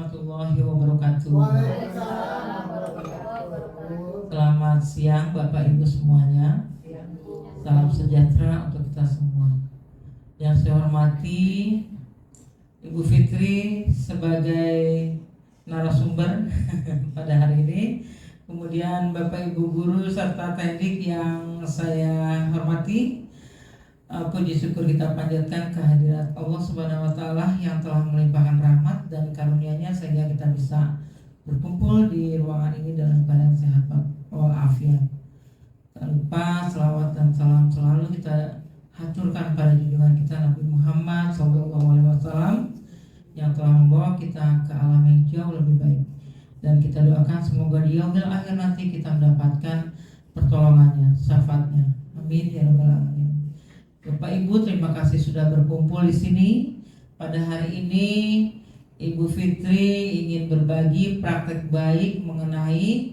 warahmatullahi wabarakatuh. Selamat siang Bapak Ibu semuanya. Salam sejahtera untuk kita semua. Yang saya hormati Ibu Fitri sebagai narasumber pada hari ini. Kemudian Bapak Ibu guru serta teknik yang saya hormati. Puji syukur kita panjatkan kehadirat Allah Subhanahu wa taala yang telah melimpahkan rahmat dan karunia-Nya sehingga kita bisa berkumpul di ruangan ini dalam keadaan sehat walafiat. Tak lupa selawat dan salam selalu kita haturkan pada junjungan kita Nabi Muhammad SAW yang telah membawa kita ke alam yang jauh lebih baik. Dan kita doakan semoga di yaumil akhir nanti kita mendapatkan pertolongannya, syafaatnya. Amin ya rabbal alamin. Bapak Ibu, terima kasih sudah berkumpul di sini. Pada hari ini Ibu Fitri ingin berbagi praktek baik mengenai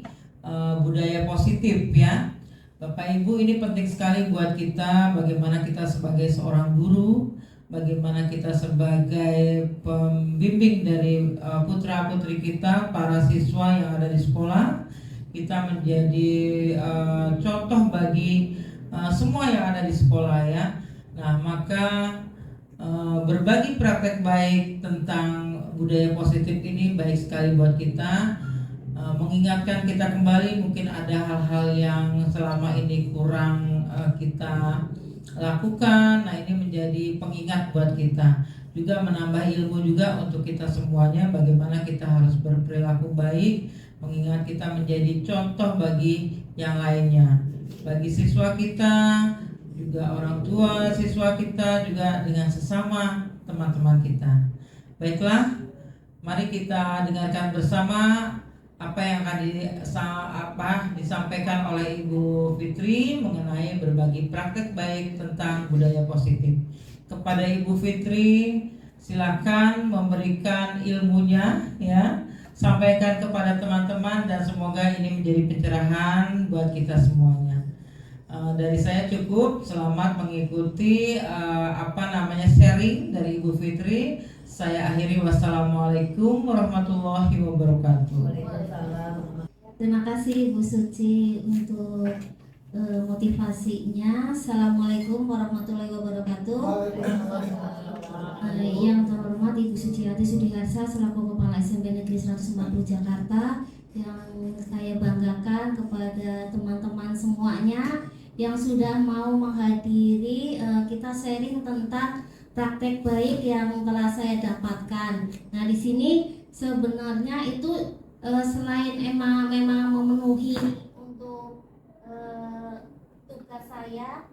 budaya positif ya. Bapak Ibu, ini penting sekali buat kita, bagaimana kita sebagai seorang guru, bagaimana kita sebagai pembimbing dari putra-putri kita, para siswa yang ada di sekolah, kita menjadi contoh bagi semua yang ada di sekolah ya. Nah, maka berbagi praktek baik tentang budaya positif ini baik sekali buat kita, mengingatkan kita kembali mungkin ada hal-hal yang selama ini kurang kita lakukan. Nah, ini menjadi pengingat buat kita, juga menambah ilmu juga untuk kita semuanya bagaimana kita harus berperilaku baik, mengingat kita menjadi contoh bagi yang lainnya, bagi siswa kita, juga orang tua siswa kita, juga dengan sesama teman-teman kita. Baiklah, mari kita dengarkan bersama apa yang akan disampaikan oleh Ibu Fitri mengenai berbagi praktek baik tentang budaya positif. Kepada Ibu Fitri, silakan memberikan ilmunya ya, sampaikan kepada teman-teman dan semoga ini menjadi pencerahan buat kita semuanya. Dari saya cukup, selamat mengikuti sharing dari Ibu Fitri. Saya akhiri, wassalamualaikum warahmatullahi wabarakatuh. Terima kasih Ibu Suci untuk motivasinya. Assalamualaikum warahmatullahi wabarakatuh. Yang terhormat Ibu Suciati Sudiharsa selaku Kepala SMP Negeri 140 Jakarta, yang saya banggakan kepada teman-teman semuanya yang sudah mau menghadiri kita sharing tentang praktek baik yang telah saya dapatkan. Nah, di sini sebenarnya itu selain memang memenuhi untuk tugas saya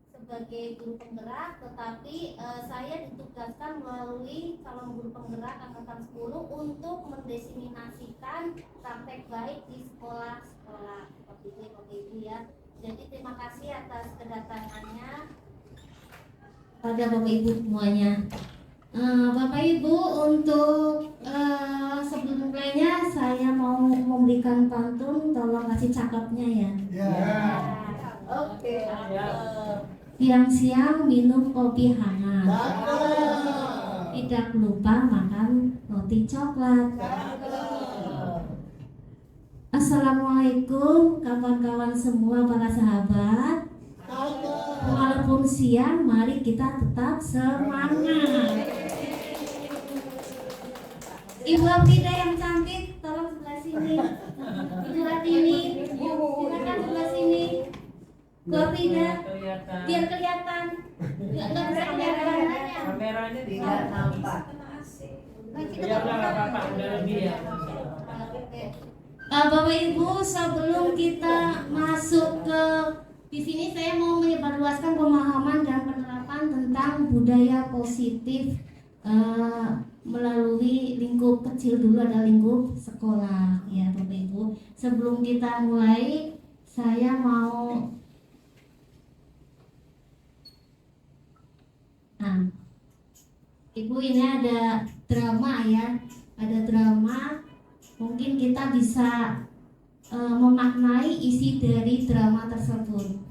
sebagai guru penggerak, tetapi saya ditugaskan melalui calon guru penggerak angkatan 10 untuk mendesiminasikan praktek baik di sekolah-sekolah seperti itu Bapak Ibu ya. Jadi terima kasih atas kedatangannya pada Bapak Ibu semuanya. Bapak Ibu, untuk sebelum mulainya saya mau memberikan pantun, tolong kasih cakepnya ya. Oke. Siang-siang minum kopi hangat, tidak lupa makan roti coklat. Assalamualaikum kawan-kawan semua, para sahabat. Walaupun siang, mari kita tetap semangat. Ibu Afrida yang cantik, tolong sebelah sini. Ibu Ratini, silakan sebelah sini. Bu Afrida, biar kelihatan. Nggak bisa kelihatan. Kameranya tidak nampak. Biar nggak apa-apa, udah lebih ya. Bapak Ibu, sebelum kita masuk ke di sini, saya mau menyebarluaskan pemahaman dan penerapan tentang budaya positif melalui lingkup kecil dulu, ada lingkup sekolah ya Bapak Ibu. Sebelum kita mulai, saya mau Ibu, ini ada drama ya, ada drama. Mungkin kita bisa memaknai isi dari drama tersebut.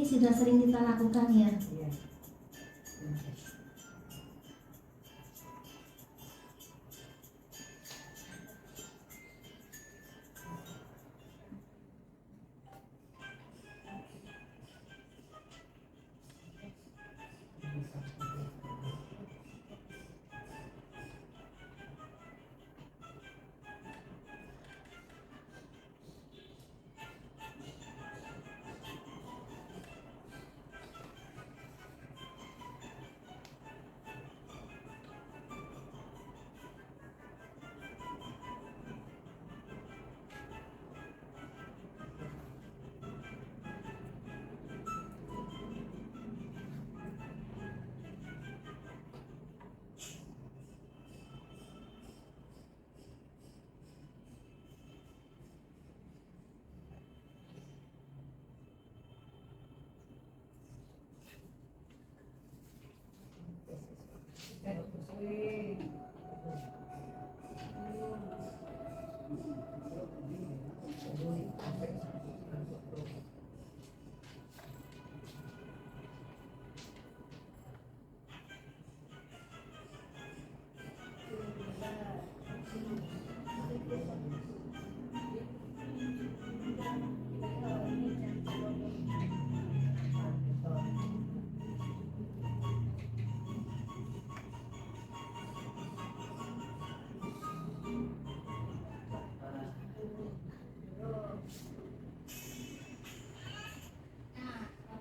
sudah sering kita lakukan ya. Iya.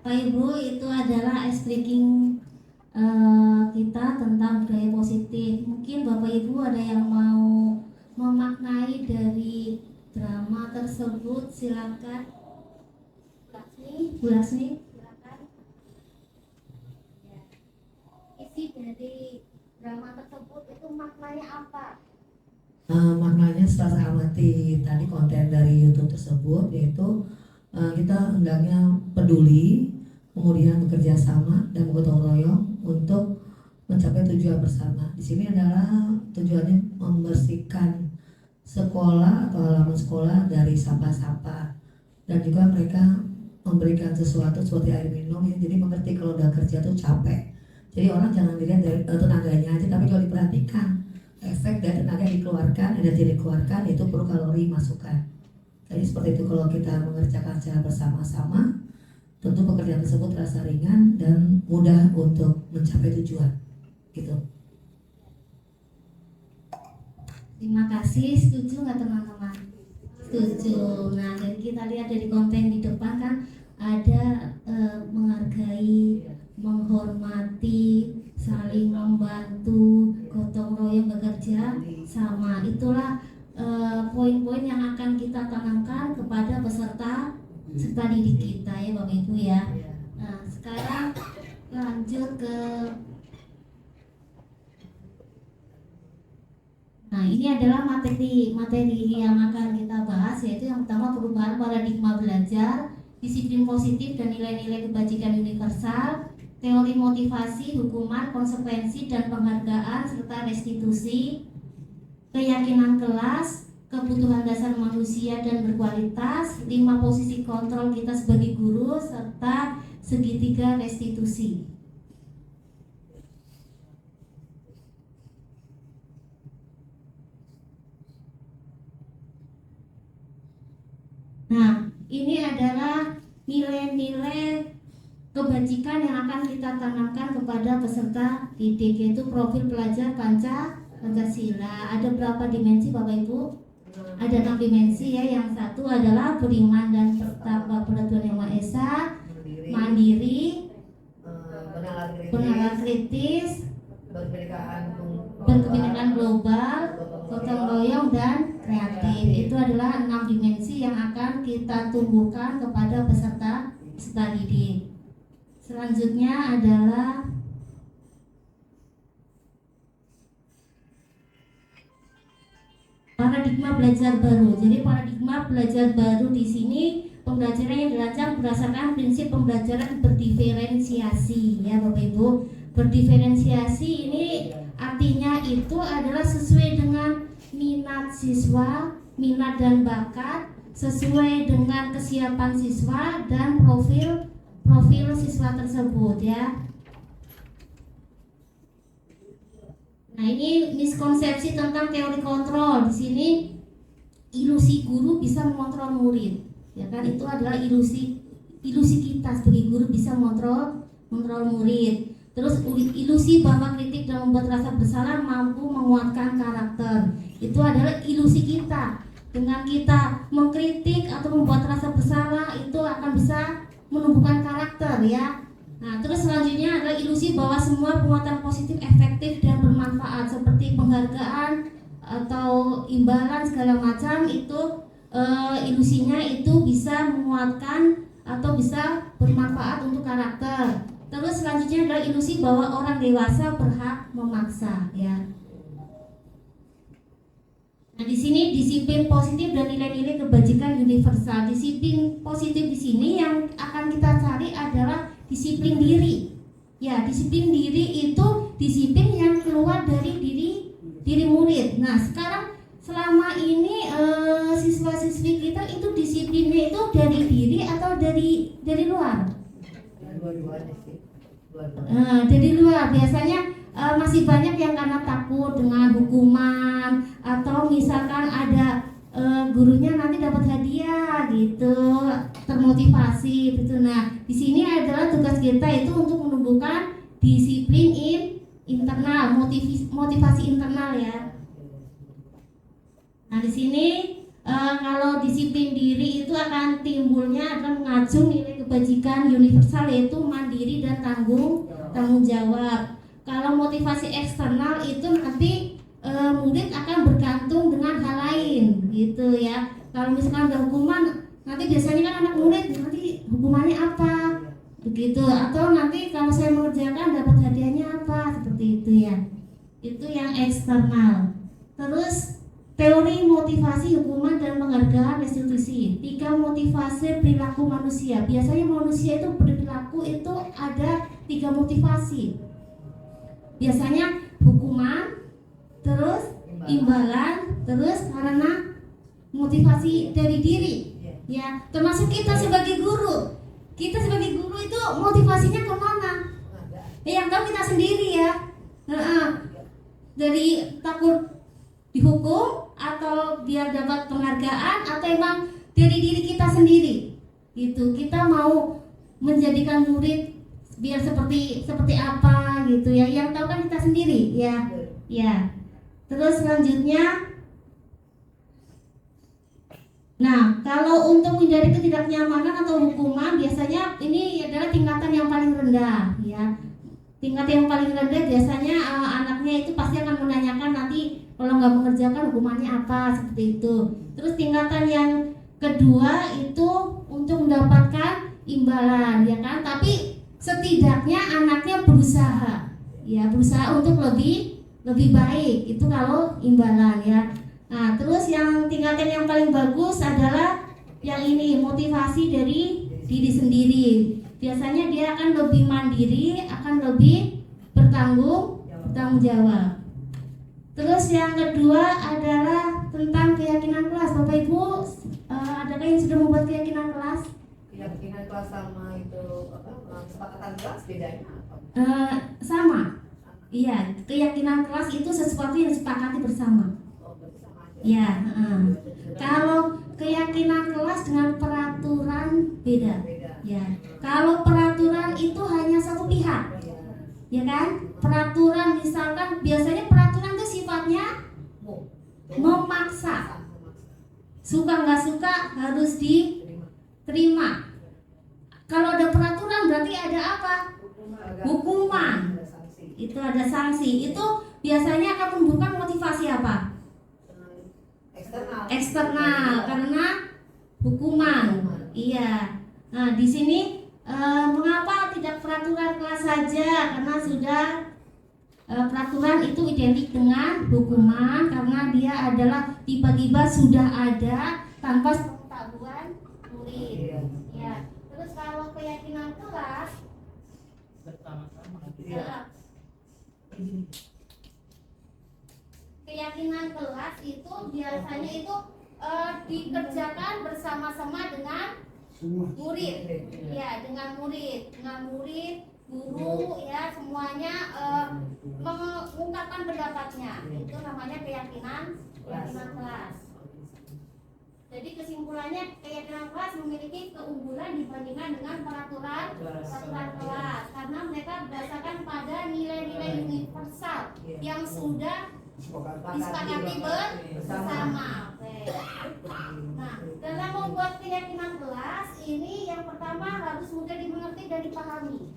Bapak Ibu, itu adalah ice breaking kita tentang budaya positif. Mungkin Bapak Ibu ada yang mau memaknai dari drama tersebut, silakan. Bu Lasmi, silakan. Ya. Isi dari drama tersebut itu maknanya apa? Maknanya setelah saya amati tadi konten dari YouTube tersebut, yaitu kita hendaknya peduli, kemudian bekerja sama dan bergotong royong untuk mencapai tujuan bersama. Di sini adalah tujuannya membersihkan sekolah atau halaman sekolah dari sampah-sampah, dan juga mereka memberikan sesuatu seperti air minum ya. Jadi mengerti kalau udah kerja tuh capek. Jadi orang jangan dilihat dari tenaganya aja, tapi kalau diperhatikan efek dari tenaga yang dikeluarkan, energi yang dikeluarkan, itu perlu kalori masukan. Jadi seperti itu, kalau kita mengerjakan secara bersama-sama, tentu pekerjaan tersebut terasa ringan dan mudah untuk mencapai tujuan. Gitu. Terima kasih. Setuju nggak teman-teman? Setuju. Nah, dari kita lihat dari konten di depan kan ada menghargai, menghormati, saling membantu, gotong royong bekerja sama. Itulah poin-poin yang akan kita tanamkan kepada peserta didik kita ya Bapak Ibu ya. Nah, sekarang lanjut ke ini adalah materi yang akan kita bahas, yaitu yang pertama perubahan paradigma belajar, disiplin positif dan nilai-nilai kebajikan universal, teori motivasi, hukuman, konsekuensi dan penghargaan serta restitusi, keyakinan kelas, kebutuhan dasar manusia dan berkualitas, 5 posisi kontrol kita sebagai guru, serta segitiga restitusi. Nah, ini adalah nilai-nilai kebajikan yang akan kita tanamkan kepada peserta didik, yaitu profil pelajar Pancasila. Ada berapa dimensi Bapak Ibu? Ada 6 dimensi ya. Yang satu adalah beriman dan bertakwa kepada Tuhan Yang Maha Esa, mandiri, bernalar kritis, berkebinekaan global, gotong royong dan kreatif. Itu adalah 6 dimensi yang akan kita tumbuhkan kepada peserta didik. Selanjutnya adalah paradigma belajar baru. Jadi paradigma belajar baru di sini pembelajaran yang dirancang berdasarkan prinsip pembelajaran berdiferensiasi ya Bapak Ibu. Berdiferensiasi ini artinya itu adalah sesuai dengan minat siswa, minat dan bakat, sesuai dengan kesiapan siswa dan profil profil siswa tersebut ya. Nah, ini miskonsepsi tentang teori kontrol. Di sini ilusi guru bisa mengontrol murid. Ya kan, itu adalah ilusi kita sebagai guru bisa mengontrol murid. Terus ilusi bahwa kritik dan membuat rasa bersalah mampu menguatkan karakter. Itu adalah ilusi kita. Dengan kita mengkritik atau membuat rasa bersalah itu akan bisa menumbuhkan karakter ya. Nah, terus selanjutnya adalah ilusi bahwa semua penguatan positif efektif dan bermanfaat seperti penghargaan atau imbalan segala macam itu ilusinya itu bisa menguatkan atau bisa bermanfaat untuk karakter. Terus selanjutnya adalah ilusi bahwa orang dewasa berhak memaksa ya. Nah, di sini disiplin positif dan nilai-nilai kebajikan universal. Disiplin positif di sini yang akan kita cari adalah disiplin diri. Ya, disiplin diri itu disiplin yang keluar dari diri murid. Nah, sekarang selama ini siswa-siswi kita itu disiplinnya itu dari diri atau dari luar? Dua-duanya sih. Dari luar biasanya masih banyak yang karena takut dengan hukuman atau misalkan ada gurunya nanti dapat hadiah gitu, termotivasi gitu. Nah, di sini adalah tugas kita itu untuk menumbuhkan disiplin internal, motivasi internal ya. Nah, di sini kalau disiplin diri itu akan timbulnya akan mengacu nilai kebajikan universal yaitu mandiri dan tanggung jawab. Kalau motivasi eksternal itu nanti murid akan bergantung dengan hal lain gitu ya. Kalau misalkan ada hukuman, nanti biasanya kan anak murid nanti hukumannya apa begitu, atau nanti kalau saya mengerjakan dapat hadiahnya apa, seperti itu ya. Itu yang eksternal. Terus teori motivasi hukuman dan penghargaan restitusi. 3 motivasi perilaku manusia. Biasanya manusia itu berperilaku itu ada 3 motivasi. Biasanya hukuman, terus imbalan, terus karena motivasi dari diri. Ya, termasuk kita sebagai guru. Kita sebagai guru itu motivasinya kemana? Yang tahu kita sendiri ya. Dari takut dihukum atau biar dapat penghargaan atau emang dari diri kita sendiri. Gitu. Kita mau menjadikan murid biar seperti apa gitu ya. Yang tahu kan kita sendiri ya. Ya. Terus selanjutnya, nah, kalau untuk menghindari ketidaknyamanan atau hukuman, biasanya ini adalah tingkatan yang paling rendah ya. Tingkat yang paling rendah biasanya anaknya itu pasti akan menanyakan nanti kalau nggak mengerjakan hukumannya apa, seperti itu. Terus tingkatan yang kedua itu untuk mendapatkan imbalan ya kan, tapi setidaknya anaknya berusaha untuk lebih baik, itu kalau imbalan ya. Nah, terus yang tingkatan yang paling bagus adalah yang ini, motivasi dari diri sendiri. Biasanya dia akan lebih mandiri, akan lebih bertanggung jawab. Terus yang kedua adalah tentang keyakinan kelas. Bapak Ibu, adakah yang sudah membuat keyakinan kelas? Keyakinan kelas sama itu kesepakatan kelas bedanya apa? Sama. Iya, keyakinan kelas itu sesuatu yang disepakati bersama. Ya, kalau keyakinan kelas dengan peraturan beda. Ya, kalau peraturan itu hanya satu pihak, ya kan? Peraturan misalkan biasanya peraturan itu sifatnya memaksa. Suka nggak suka harus diterima. Kalau ada peraturan berarti ada apa? Hukuman. Itu ada sanksi. Itu biasanya akan menumbuhkan motivasi apa? Eksternal karena hukuman. Iya. Nah, di sini mengapa tidak peraturan kelas saja? Karena sudah peraturan itu identik dengan hukuman karena dia adalah tiba-tiba sudah ada tanpa pengetahuan murid. Ya. Terus kalau keyakinan kelas bersama-sama. Keyakinan kelas itu biasanya itu dikerjakan bersama-sama dengan murid, ya dengan murid, guru, ya semuanya mengungkapkan pendapatnya. Itu namanya keyakinan kelas. Jadi kesimpulannya, keyakinan kelas memiliki keunggulan dibandingkan dengan peraturan kelas karena mereka berdasarkan pada nilai-nilai universal yang sudah disepakati bersama. Nah, dalam membuat keyakinan kelas ini yang pertama harus mudah dimengerti dan dipahami.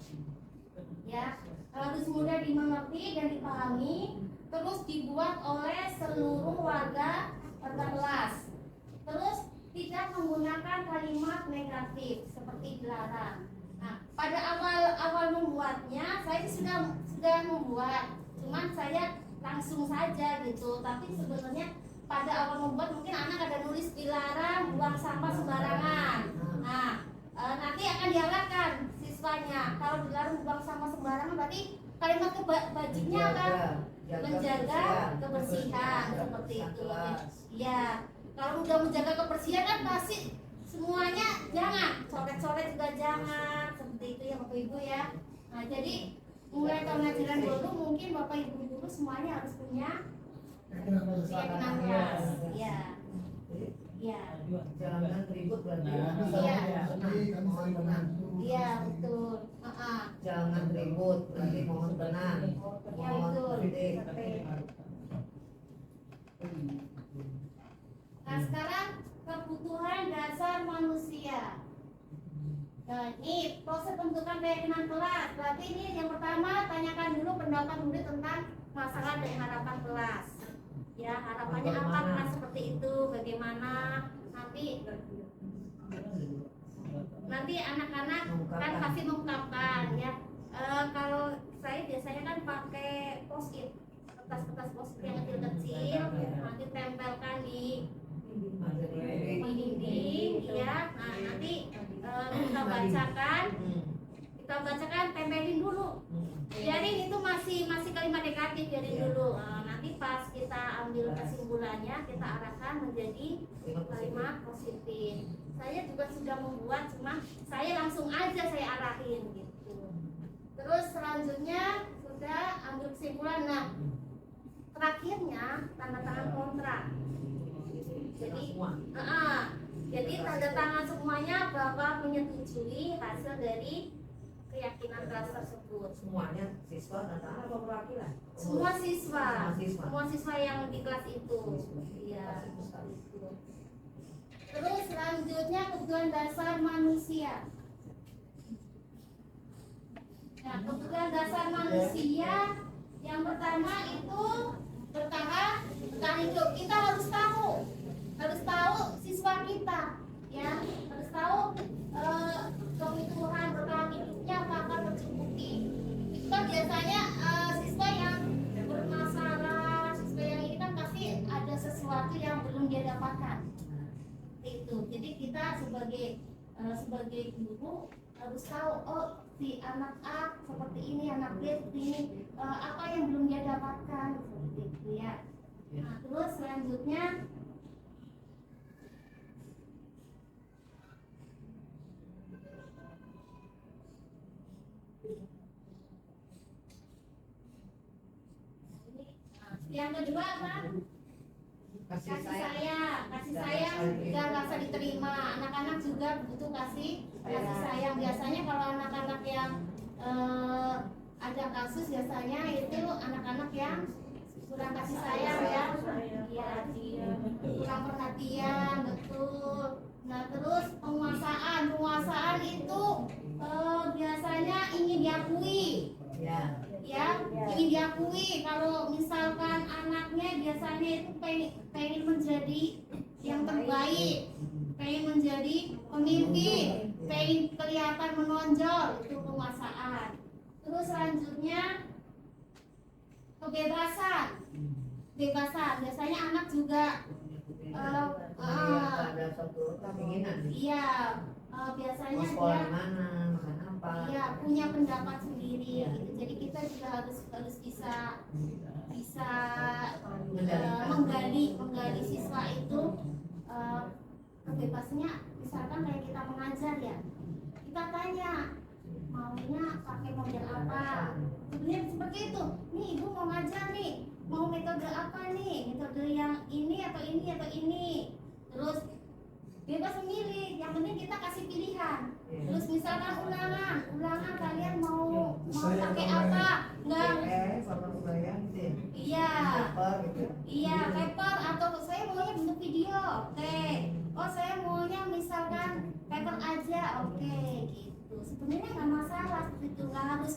Ya, harus mudah dimengerti dan dipahami, terus dibuat oleh seluruh warga kelas. Terus tidak menggunakan kalimat negatif seperti dilarang. Nah, pada awal membuatnya saya sudah membuat, cuman saya langsung saja gitu. Tapi sebenarnya pada awal membuat mungkin anak ada nulis dilarang buang sampah sembarangan. Nah, nanti akan diarahkan siswanya kalau dilarang buang sampah sembarangan berarti kalimat wajibnya akan menjaga kebersihan seperti itu. Ya. Kalau udah menjaga kebersihan kan pasti semuanya jangan, coret-coret juga jangan, seperti itu ya Bapak Ibu ya. Nah jadi mulai tahun ajaran baru mungkin Bapak Ibu guru semuanya harus punya keyakinan kelas. Ya. Ya. Jangan ribut berarti. Iya. Iya betul. Jangan ribut berarti mohon tenang. Ya betul. Nah sekarang kebutuhan dasar manusia. Nah ini proses pembentukan keyakinan kelas. Berarti ini yang pertama tanyakan dulu pendapat murid tentang masalah dan harapan kelas. Ya harapannya apa kelas seperti itu, bagaimana nanti anak-anak kan pasti mengungkapkan ya. Kalau saya biasanya kan pakai post-it, kertas-kertas post-it yang kecil-kecil, nanti tempelkan di dinding ya. Nah nanti kita bacakan, tempelin dulu. Biarin itu masih kalimat negatif, biarin dulu. Nanti pas kita ambil kesimpulannya, kita arahkan menjadi kalimat positif. Saya juga sudah membuat, cuma saya langsung aja saya arahin gitu. Terus selanjutnya sudah ambil kesimpulan. Nah terakhirnya tanda tangan kontrak. Jadi tanda tangan semuanya bahwa menyetujui hasil dari keyakinan kelas tersebut. Semuanya siswa tanda tangan atau perwakilan? Semua siswa yang di kelas itu. Iya. Terus selanjutnya kebutuhan dasar manusia. Nah, kebutuhan dasar manusia yang pertama itu bertahan hidup. Kita harus tahu siswa kita, ya harus tahu kebutuhan bertahan hidupnya akan tercukupi. Itu kan biasanya siswa yang bermasalah, siswa yang ini kan pasti ada sesuatu yang belum dia dapatkan. Itu. Jadi kita sebagai guru harus tahu, oh si anak A seperti ini, anak B seperti ini, apa yang belum dia dapatkan seperti itu ya. Nah, terus selanjutnya yang kedua apa? Kasih sayang juga rasa diterima. Anak-anak juga butuh kasih sayang. Biasanya kalau anak-anak yang ada kasus biasanya itu anak-anak yang kurang kasih sayang ya, kurang perhatian, betul. Nah terus penguasaan itu biasanya ingin diakui. Ya, ingin diakui. Kalau misalkan anaknya biasanya itu pengen menjadi yang terbaik, pengen menjadi pemimpin, pengen kelihatan menonjol, itu penguasaan. Terus selanjutnya kebebasan. Biasanya anak juga ada suatu keinginan. Iya, biasanya sekolah dia mana, makan apa? Iya, punya pendapat sendiri gitu. Jadi kita juga harus bisa menggali siswa itu kebebasannya misalkan kayak kita mengajar ya, kita tanya maunya pakai model apa, sebenarnya seperti itu. Nih ibu mau ngajar nih, mau metode apa nih, metode yang ini atau ini atau ini, terus bebas memilih, yang penting kita kasih pilihan. Terus misalkan ulangan kalian mau pakai apa, enggak, sama kebayang gitu ya. iya Paper gitu. iya paper, atau saya maunya bentuk video, oke, oh saya maunya misalkan paper aja, oke, gitu. Sebenarnya nggak masalah gitu, nggak harus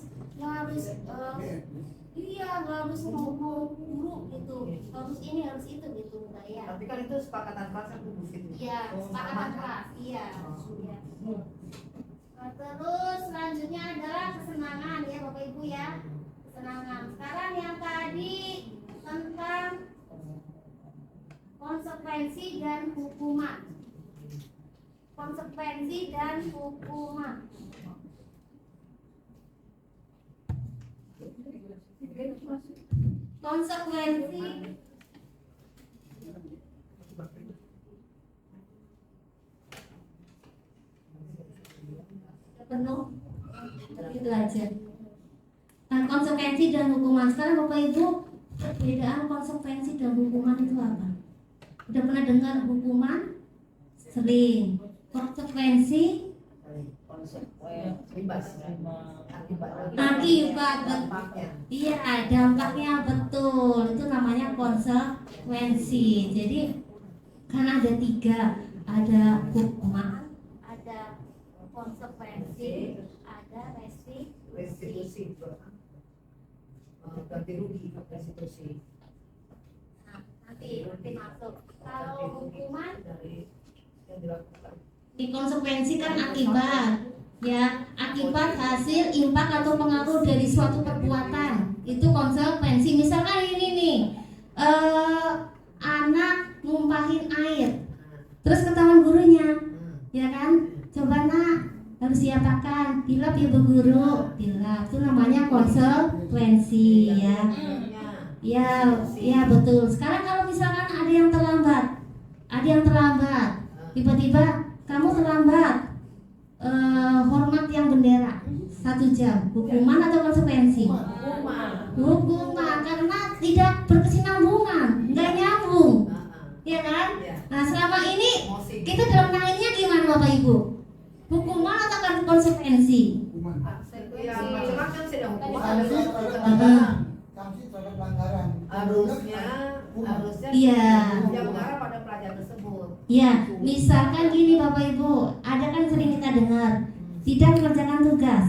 iya nggak harus mau guru gitu, harus ini harus itu gitu, enggak ya. Tapi kan itu sepakatan kelas kan Bu Fitri. Iya, sepakatan kelas. Iya. Iya. Nah, terus selanjutnya adalah kesenangan ya Bapak Ibu ya. Kesenangan. Sekarang yang tadi tentang konsekuensi dan hukuman. Konsekuensi dan hukuman. Konsekuensi penuh itu aja. Nah, konsekuensi dan hukuman. Sekarang Bapak Ibu, perbedaan konsekuensi dan hukuman itu apa? Udah pernah dengar hukuman? Sering. Konsekuensi? Akibat. Iya, dampaknya betul. Itu namanya konsekuensi. Jadi kan ada 3, ada hukuman, ada konsekuensi, ada Restitusi. Ganti rugi, restitusi. Nah, nanti masuk. Kalau hukuman Dari yang dilakukan. di konsekuensi kan akibat, ya, akibat, hasil, impak atau pengaruh dari suatu perbuatan. Itu konsekuensi. Misalkan ini nih, anak numpahin air, terus ketahuan gurunya, ya kan? Coba nak, harus diapakan? Dilap ya Bu Guru, dilap. Itu namanya konsekuensi ya. Ya betul. Sekarang kalau misalkan ada yang terlambat, tiba-tiba kamu terlambat, hormat yang bendera 1 jam, hukuman atau konsekuensi? Hukuman, karena tidak berkesinambungan, nggak nyambung, ya kan? Nah selama ini kita dalam menanganinya gimana Bapak Ibu? Hukuman atau konsekuensi? Ya macam-macam sih dong. Sanksi terhadap pelanggaran. Harusnya Iya. yang mengarah pada pelajar tersebut. Ya, misalkan gini Bapak Ibu, ada kan sering kita dengar tidak mengerjakan tugas.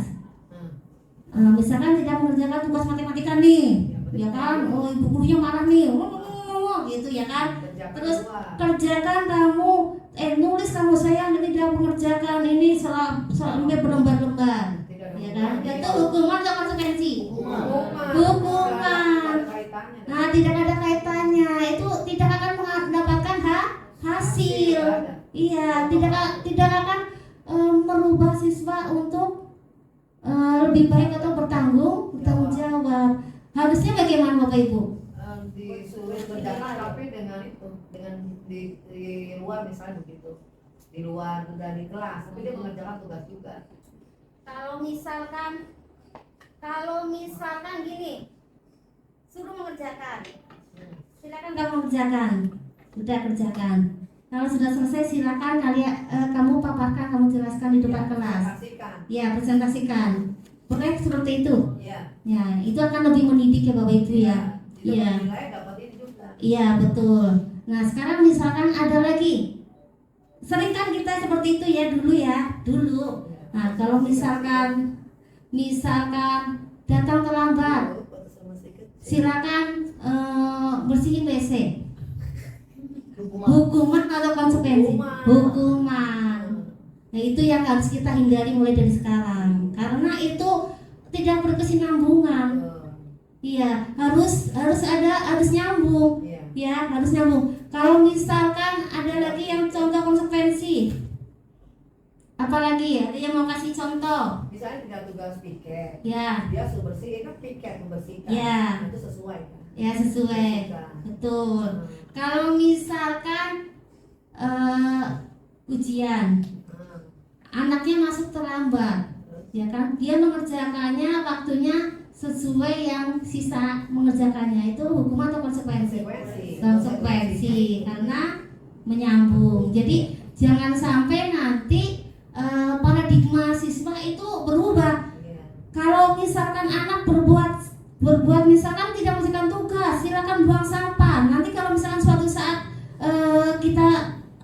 Misalkan tidak mengerjakan tugas matematika nih, ya kan? Oh, ibu gurunya marah nih, gitu ya kan? Terus kerjakan kamu, nulis kamu sayang tidak mengerjakan ini sampai berlembar-lembar, ya kan? Itu hukuman atau konsekuensi? Hukuman. Nah, tidak ada kaitannya. Itu tidak akan mendapatkan hasil. Iya, tidak akan merubah siswa untuk lebih baik atau bertanggung jawab. Harusnya bagaimana Bapak Ibu? Disuruh berjalan tapi dengan di luar misalnya begitu, di luar dari kelas, tapi dia mengerjakan tugas juga. Kalau misalkan gini, suruh mengerjakan, silakan kamu kerjakan, sudah kerjakan. Kalau sudah selesai silakan kamu paparkan, kamu jelaskan di depan kelas. Ya, presentasikan. Pokoknya seperti itu. Ya, itu akan lebih mendidik ya Bapak Ibu ya. Iya. Iya, betul. Nah, sekarang misalkan ada lagi. Sering kan kita seperti itu ya dulu. Nah, kalau misalkan datang terlambat, silakan bersihin WC. Hukuman atau konsekuensi? Hukuman. Nah, itu yang harus kita hindari mulai dari sekarang, karena itu tidak berkesinambungan. Iya, harus nyambung. Ya, harus nyambung. Kalau misalkan ada lagi yang contoh konsekuensi, apalagi ya? Ada yang mau kasih contoh? Misalnya tidak tugas piket, Ya. dia suruh bersih, kan piket membersihkan. Ya. Itu sesuai kan? Ya, sesuai. Betul. Kalau misalkan ujian, anaknya masuk terlambat, ya kan? Dia mengerjakannya waktunya sesuai yang sisa mengerjakannya, itu hukuman atau konsekuensi? Konsekuensi, karena menyambung. Jadi jangan sampai nanti paradigma siswa itu berubah. Kalau misalkan anak berbuat misalkan tidak mengerjakan tugas, silakan buang sampah. Nanti kalau misalkan suatu saat kita,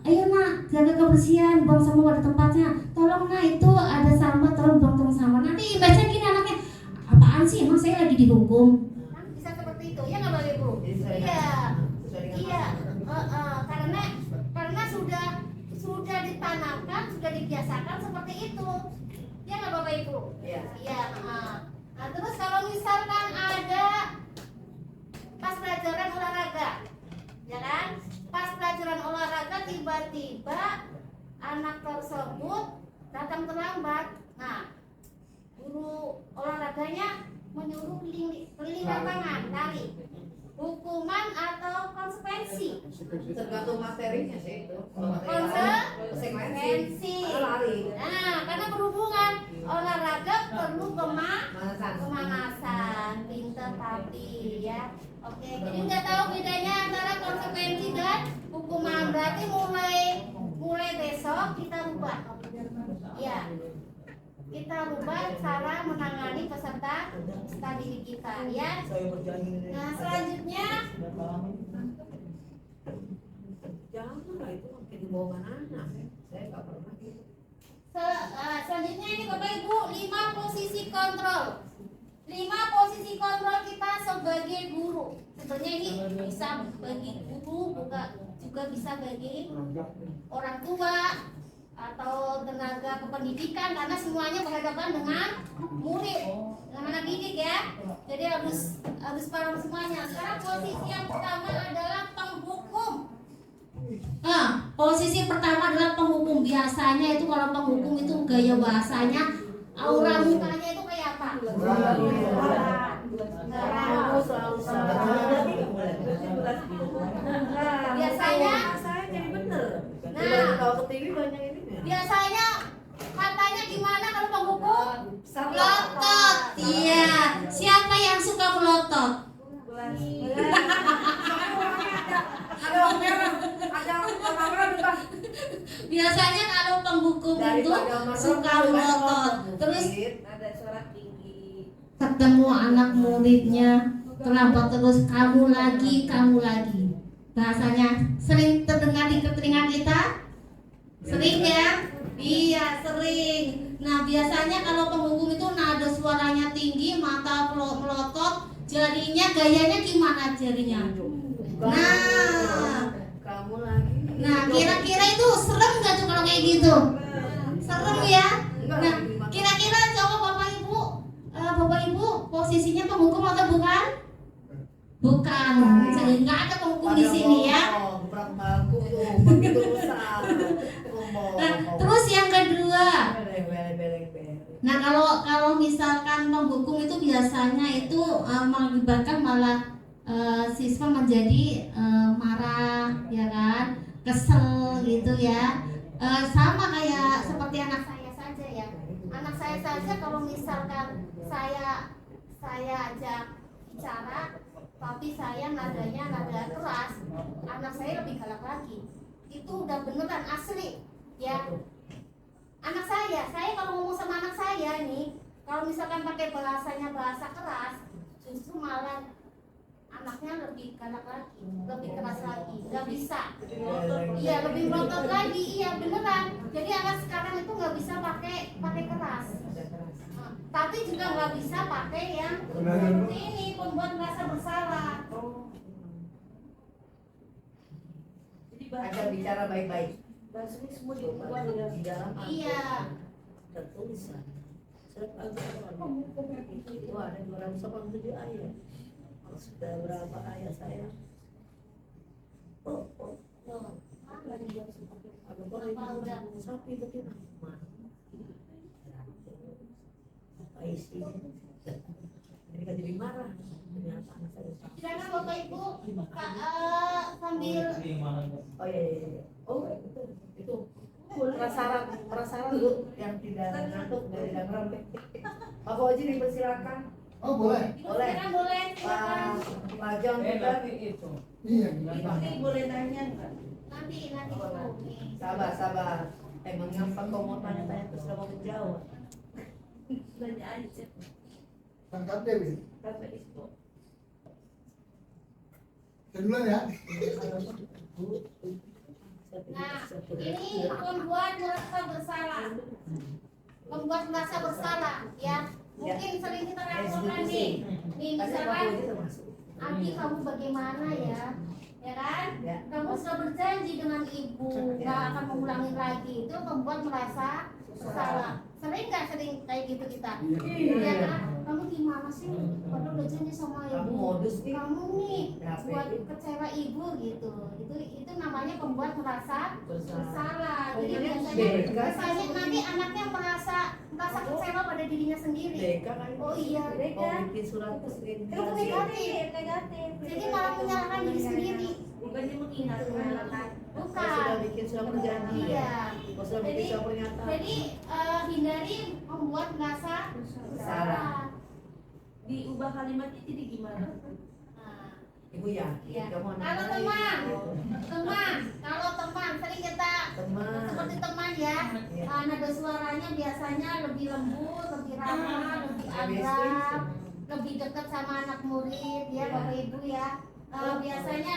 ayo nak jaga kebersihan, buang sampah pada tempatnya. Tolong nak, itu ada sampah, tolong buang sampah. Nanti baca gini anaknya, apaan sih, emang saya lagi dihukum? Kan bisa seperti itu, ya nggak boleh Bu? Iya, iya. Karena sudah ditanamkan, sudah dibiasakan seperti itu. Ya nggak Bapak Ibu? Iya. Iya. Nah terus kalau misalkan ada pas pelajaran olahraga, ya kan? Pas pelajaran olahraga tiba-tiba anak tersebut datang terlambat. Nah, guru olahraganya menyuruh keliling lapangan, lari. Hukuman atau konsekuensi? Tergantung materinya sih itu. Konsekuensi. Nah, karena berhubungan olahraga perlu pemanasan, pinter tapi ya. Oke, jadi udah tahu bedanya antara konsekuensi dan hukuman. Berarti mulai besok kita rubah. Ya. Kita rubah cara menangani peserta didik kita, ya. Nah, selanjutnya Janganlah itu makin bohongan anak. Saya nggak pernah gitu. selanjutnya ini Bapak Ibu, 5 posisi kontrol. 5 posisi kontrol kita sebagai guru. Sebenarnya ini bisa bagi guru, juga bisa bagi orang tua atau tenaga kependidikan, karena semuanya berhadapan dengan murid, dengan anak didik ya. Jadi harus paham semuanya. Sekarang posisi yang pertama adalah penghukum. Posisi pertama adalah penghukum. Biasanya itu kalau penghukum itu gaya bahasanya, aura mukanya itu kayak apa? Biasanya Saya jadi bener. Nah, kalau ke TV banyak ini. biasanya katanya gimana kalau penghukum? Melotot. Iya. Siapa yang suka melotot? Biasanya kalau penghukum itu suka melotot. Terus ada suara tinggi. ketemu anak muridnya terlambat terus, kamu lagi. Bahasanya sering terdengar di telinga kita? Sering ya? Iya, sering. Nah, biasanya kalau penghukum itu nada suaranya tinggi, mata melotot, jarinya gayanya gimana jarinya? Nah, Kamu lagi. nah kira-kira itu serem nggak tuh kalau kayak gitu? Serem ya? Nah, kira-kira coba Bapak Ibu posisinya penghukum atau bukan? Bukan. Nggak ada penghukum di sini ya. Nah, terus yang kedua. Nah, kalau misalkan penghukum itu biasanya itu mengakibatkan malah siswa menjadi marah, ya kan, kesel gitu ya. Sama kayak seperti anak saya saja ya. Anak saya saja kalau misalkan saya ajak bicara, tapi saya nadanya nada keras, anak saya lebih galak lagi. Itu udah beneran asli ya. Anak saya kalau ngomong sama anak saya nih, kalau misalkan pakai bahasa keras, justru malah anaknya lebih galak lagi, lebih keras lagi, nggak bisa. Iya, lebih melotot lagi, iya beneran. Jadi anak sekarang itu nggak bisa pakai keras. Tapi juga nggak bisa pakai yang seperti ini, membuat merasa bersalah. Jadi agar bicara baik-baik. Bahasanya semua diubah di dalam Iya. tertulisan. Itu ada 287 ayat. Sudah berapa ayat saya? Sapi begitu. Isi. Jadi kan jadi marah. Silakan Bapak Ibu sambil Oh iya. Oh itu. Prasarat Bu yang tidak ngantuk dari dalam. Pak Fauzi dipersilakan. Oh boleh. Boleh. Silakan, boleh, silakan. Pak John kita. itu. Iya. Boleh nanya nggak? Nanti dulu. Sabar. Emang gampang kau mau tanya-tanya terus mau menjawab. Tanya aja. Tangkap Dewi. Kata itu. Duluan ya. Nah, ini membuat merasa bersalah. Membuat merasa bersalah, ya. Mungkin sering kita lakukan nih. Nih, misalkan, Abi kamu bagaimana ya? Ya kan? Ya. Kamu sudah berjanji dengan ibu, nggak akan mengulangi lagi. Itu membuat merasa bersalah. Sering nggak sering kayak gitu kita? Ya kan? Kamu gimana sih? Padahal udah janji sama Kamu ibu. modus nih. Kamu nih Kenapa buat itu? kecewa ibu gitu. Itu namanya membuat merasa bersalah. Jadi Beka. biasanya nanti anaknya merasa kecewa pada dirinya sendiri. Deka kan. Oh iya, Mau bikin surat itu negatif. Jadi malah menyalahkan diri sendiri. Bukannya mengingat menyalahkan. Saya sudah Bukan. bikin surat perjanjian. Iya. Saya sudah bikin surat pernyataan. Jadi hindari membuat merasa bersalah. Diubah kalimatnya jadi gimana? Nah, Ibu yakin Iya. kamu anak Kalau baik? teman, kalau teman sering kita Teman. seperti teman ya, Iya. nada suaranya biasanya lebih lembut, lebih ramah, lebih Lebih akrab, sweet. lebih dekat sama anak murid ya, Bapak Ibu ya. Biasanya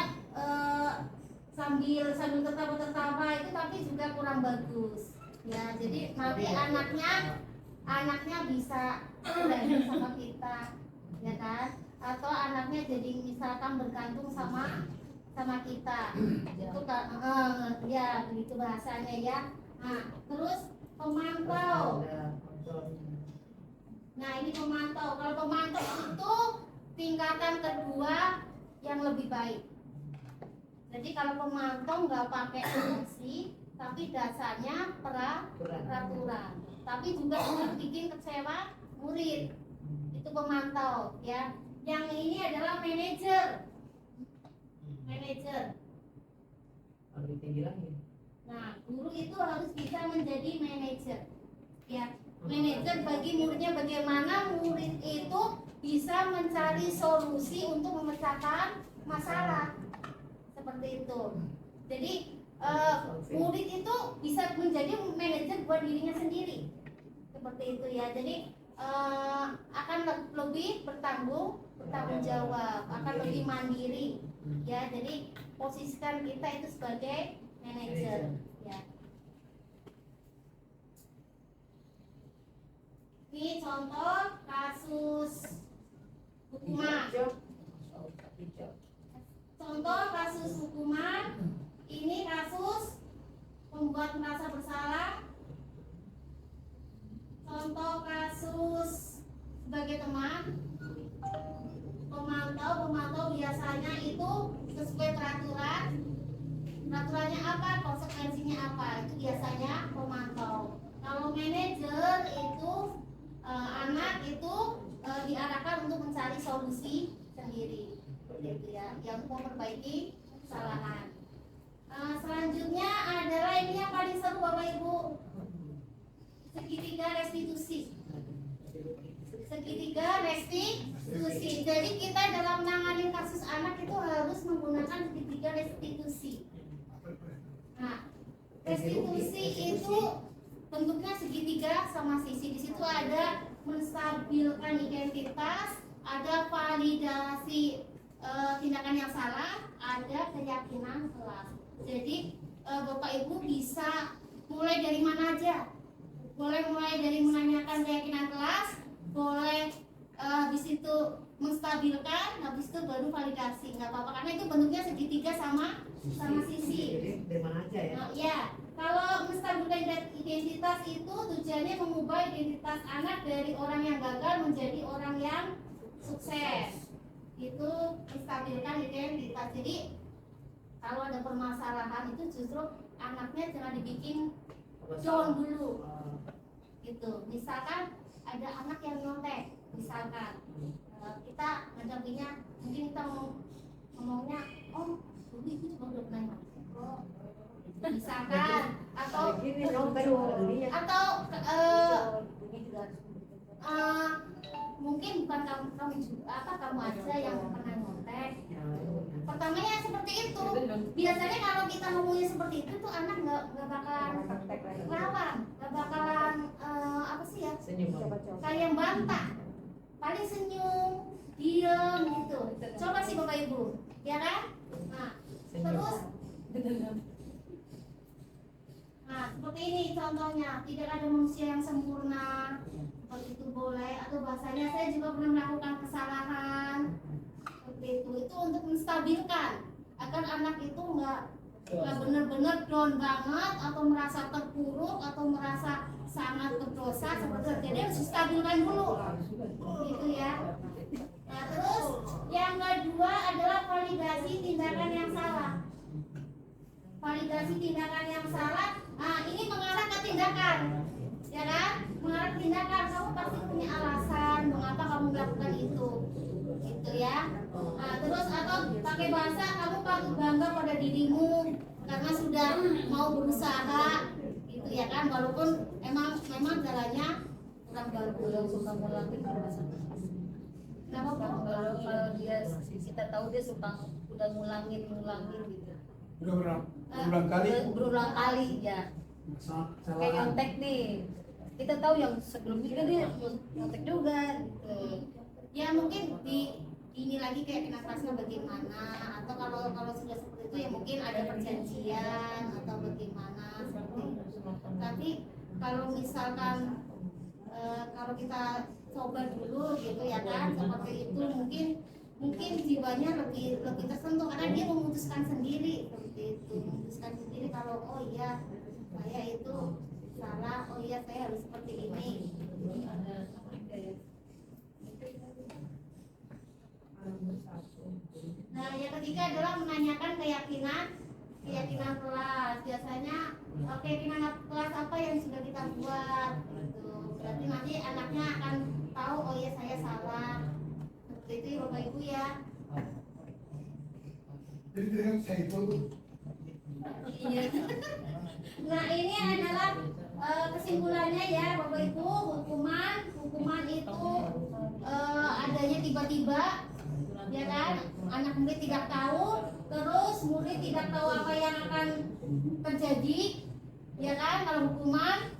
sambil tertawa-tertawa itu tapi juga kurang bagus. Ya, jadi nanti anaknya bisa belajar sama kita, ya kan? Atau anaknya jadi misalkan bergantung sama kita. Itu kan ya begitu bahasanya ya. Nah, terus pemantau. Nah, ini pemantau. Kalau pemantau itu tingkatan kedua yang lebih baik. Jadi kalau pemantau nggak pakai fungsi, tapi dasarnya peraturan. Tapi juga jangan bikin kecewa murid. Itu pemantau ya. Yang ini adalah manajer. Kalau dibilang ya. Nah, guru itu harus bisa menjadi manajer. Ya, manajer bagi muridnya bagaimana murid itu bisa mencari solusi untuk memecahkan masalah. Seperti itu. Jadi murid itu bisa menjadi manajer buat dirinya sendiri. Seperti itu ya. Jadi akan lebih bertanggung jawab, akan lebih mandiri. Ya, jadi posisikan kita itu sebagai manajer. Ya. Ini contoh kasus hukuman. Contoh kasus hukuman. Ini kasus membuat merasa bersalah. Contoh kasus sebagai teman. Pemantau biasanya itu sesuai peraturan. Peraturannya apa? Konsekuensinya apa? Itu biasanya pemantau. Kalau manajer itu anak itu diarahkan untuk mencari solusi sendiri, gitu ya, yang memperbaiki kesalahan. Selanjutnya adalah ini yang paling seru Bapak Ibu, segitiga restitusi. Jadi kita dalam menangani kasus anak itu harus menggunakan segitiga restitusi. Nah, restitusi itu bentuknya segitiga sama sisi. Di situ ada menstabilkan identitas, ada validasi tindakan yang salah, ada keyakinan kelas. Jadi Bapak Ibu bisa mulai dari mana aja. Boleh mulai dari menanyakan keyakinan kelas, boleh habis itu menstabilkan, habis itu baru validasi. Nggak apa-apa karena itu bentuknya segitiga sama sisi. Jadi dari mana aja ya? Ya, kalau menstabilkan identitas itu tujuannya mengubah identitas anak dari orang yang gagal menjadi orang yang sukses. Itu menstabilkan identitas. Jadi kalau ada permasalahan itu justru anaknya jangan dibikin down dulu. Gitu. Misalkan ada anak yang nyontek, misalkan kita mendampinginya, mungkin kita ngomongnya, oh dulu ibu juga udah pernah nyontek. Misalkan atau Gini nyontek dirinya. atau mungkin bukan kamu juga kamu aja yang pernah nyontek. Pertamanya seperti itu. Biasanya kalau kita ngomongnya seperti itu tuh anak nggak bakalan lawan, nggak bakalan apa sih ya, Senyum. kayak bantah, paling senyum, diem gitu. Coba sih Bapak Ibu, ya kan? Nah, terus nah seperti ini contohnya, tidak ada manusia yang sempurna. Seperti itu boleh, atau bahasanya saya juga pernah melakukan kesalahan. Seperti itu untuk menstabilkan agar anak itu nggak benar-benar down banget atau merasa terpuruk atau merasa sangat berdosa seperti itu. Jadi harus stabilkan dulu, gitu ya. Nah terus yang kedua adalah validasi tindakan yang salah. Validasi tindakan yang salah, nah ini mengarah ke tindakan, ya kan? Mengarah ke tindakan, kamu pasti punya alasan mengapa kamu melakukan itu, gitu ya. Nah, terus atau pakai bahasa kamu patut bangga pada dirimu karena sudah mau berusaha, gitu ya kan? Walaupun memang jalannya kurang bagus. Suka ngulangin bahasa. Kenapa Bu? Kalau dia kita tahu dia suka udah ngulangin gitu. Udah berulang kali. Berulang kali ya. Kayak Kesalahan. nyontek nih. Kita tahu yang sebelumnya kan dia nyontek juga gitu. Ya mungkin ini lagi kayak kena kelasnya bagaimana, atau kalau sudah seperti itu ya mungkin ada perjanjian atau bagaimana seperti itu. Tapi kalau misalkan kalau kita coba dulu gitu ya kan seperti itu, mungkin jiwanya lebih tersentuh karena dia memutuskan sendiri seperti itu, memutuskan sendiri kalau oh iya saya itu salah, oh iya saya harus seperti ini. Nah, yang ketiga adalah menanyakan keyakinan kelas. Biasanya keyakinan kelas apa yang sudah kita buat gitu. Berarti nanti anaknya akan tahu oh ya saya salah. Seperti itu ya Bapak Ibu ya. Jadi dengan saya itu Iya. Nah, ini adalah kesimpulannya ya Bapak Ibu, hukuman itu adanya tiba-tiba, ya kan? Anak murid tidak tahu, terus murid tidak tahu apa yang akan terjadi, ya kan? Kalau hukuman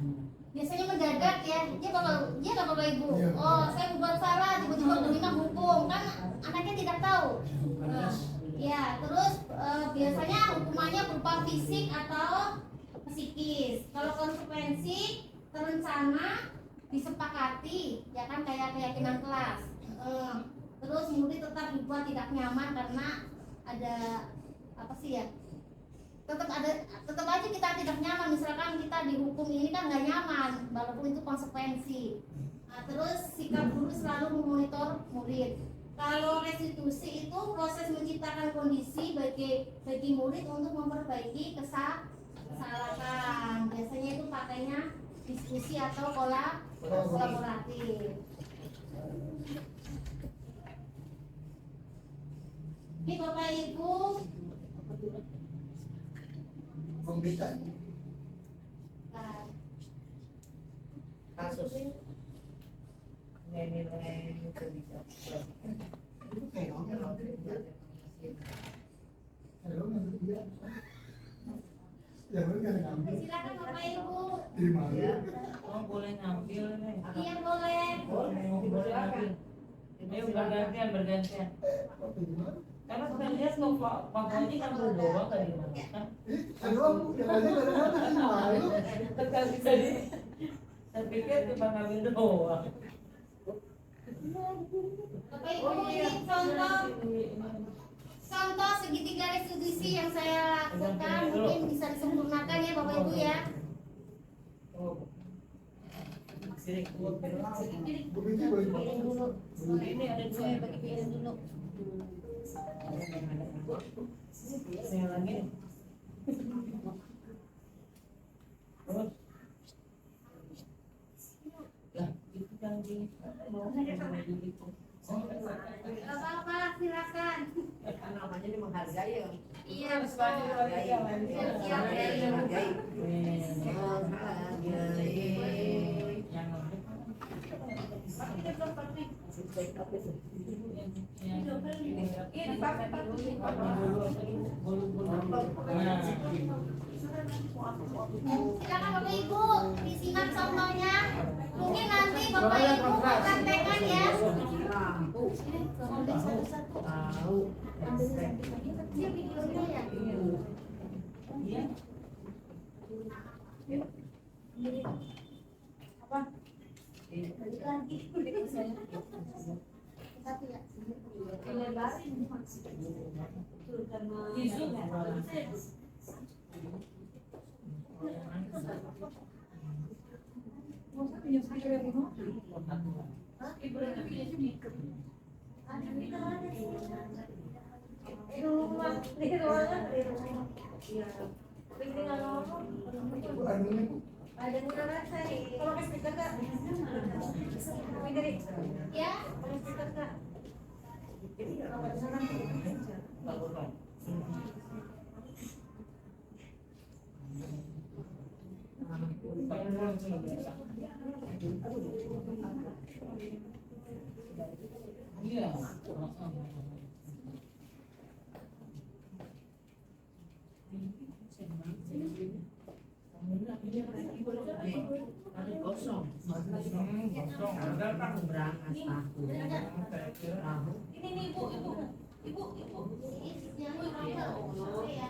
biasanya mendadak ya, dia Bapak Ibu. Oh, saya berbuat salah, tiba-tiba terima hukum, kan anaknya tidak tahu. Nah, ya, terus biasanya hukumannya berupa fisik atau psikis. Kalau konsekuensi terencana disepakati, ya kan kayak keyakinan kelas. Terus murid tetap dibuat tidak nyaman karena ada apa sih ya? Tetap aja kita tidak nyaman. Misalkan kita dihukum ini kan nggak nyaman, walaupun itu konsekuensi. Nah, terus sikap guru selalu memonitor murid. Kalau restitusi itu proses menciptakan kondisi bagi murid untuk memperbaiki kesalahan. Biasanya itu pakainya diskusi atau kolaboratif. Ini Bapak Ibu pemberitaan Kasus nilai kebijakan. itu kayak Halo, nanti dia. Ya, lu kan ngambil. silakan Bapak Ibu. Di mana? Oh boleh ngambil nih. Iya boleh. Boleh ngambil. Ayo bergantian. Apa gimana? Karena saya lihat kok Pak Boni ngambil doang tadi mas. Aduh, yang aja kadang-kadang sih malu. Tekan tadi. Saya pikir cuma ngambil doang. Bapak Ibu ini contoh segitiga restitusi yang saya lakukan, mungkin bisa disempurnakan ya Bapak Ibu ya. Sini keluar Begitu boleh. ini ada dua yang bagi piring dulu. Yang lagi nih. Terus. Lah, itu yang di bawah gitu. Bapak silakan. Namanya jadi menghargai ya. Iya, Harus bantu keluarga yang lain. Menghargai. Yang Ini dipakai Silakan Bapak Ibu disimak contohnya. Mungkin nanti Bapak Ibu praktekkan ya. Tahu. Ini videonya ya. Iya. Satu ya. Ada murah saya. Kalau kasih speaker Kak. Ya. Kalau speaker Kak. Iya. Kosong. Berangkat tahu. Ini nih ibu. Yang rokok ya.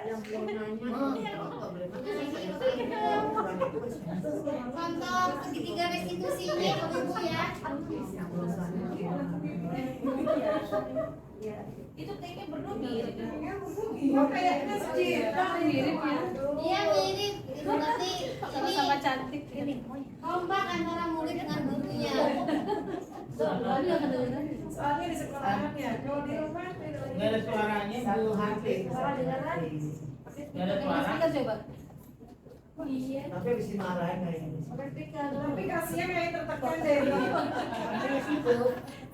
Yang mau nanya, Contoh segitiga restitusinya Bapak Ibu ya. Itu kayaknya berdua mirip. Kayaknya sejuta mirip ya. Iya mirip. Itu berarti Sama-sama cantik ini. kompak antara murid dengan gurunya. Soalnya di sekolahan ya. Kalau di rumah Nggak ada suaranya, satu Bu. hati. Nggak ada suara. coba. Iya. Tapi bisa marahin kayaknya. Tapi kasihnya kayak tertekan deh.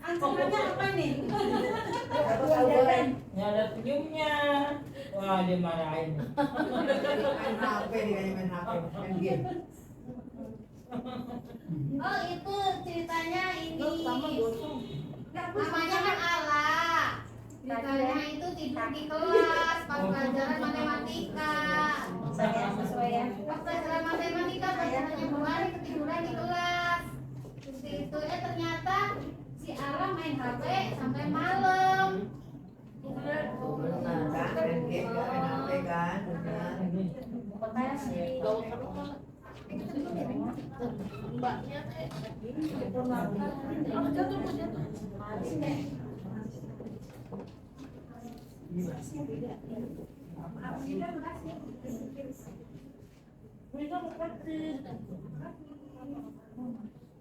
Ancamannya apa nih? Nggak ada senyumnya. Wah, dia marahin. Main HP nih kayaknya main HP, main game. Oh itu ceritanya ini. Namanya kan Ala. Ceritanya itu tidur di kelas pas pelajaran matematika. Sesuai ya. Pas pelajaran matematika pelajarannya kemarin ketiduran di kelas. Terus itunya ternyata si Ala main HP sampai malam. Benar kan, main game kan, main HP kan, benar.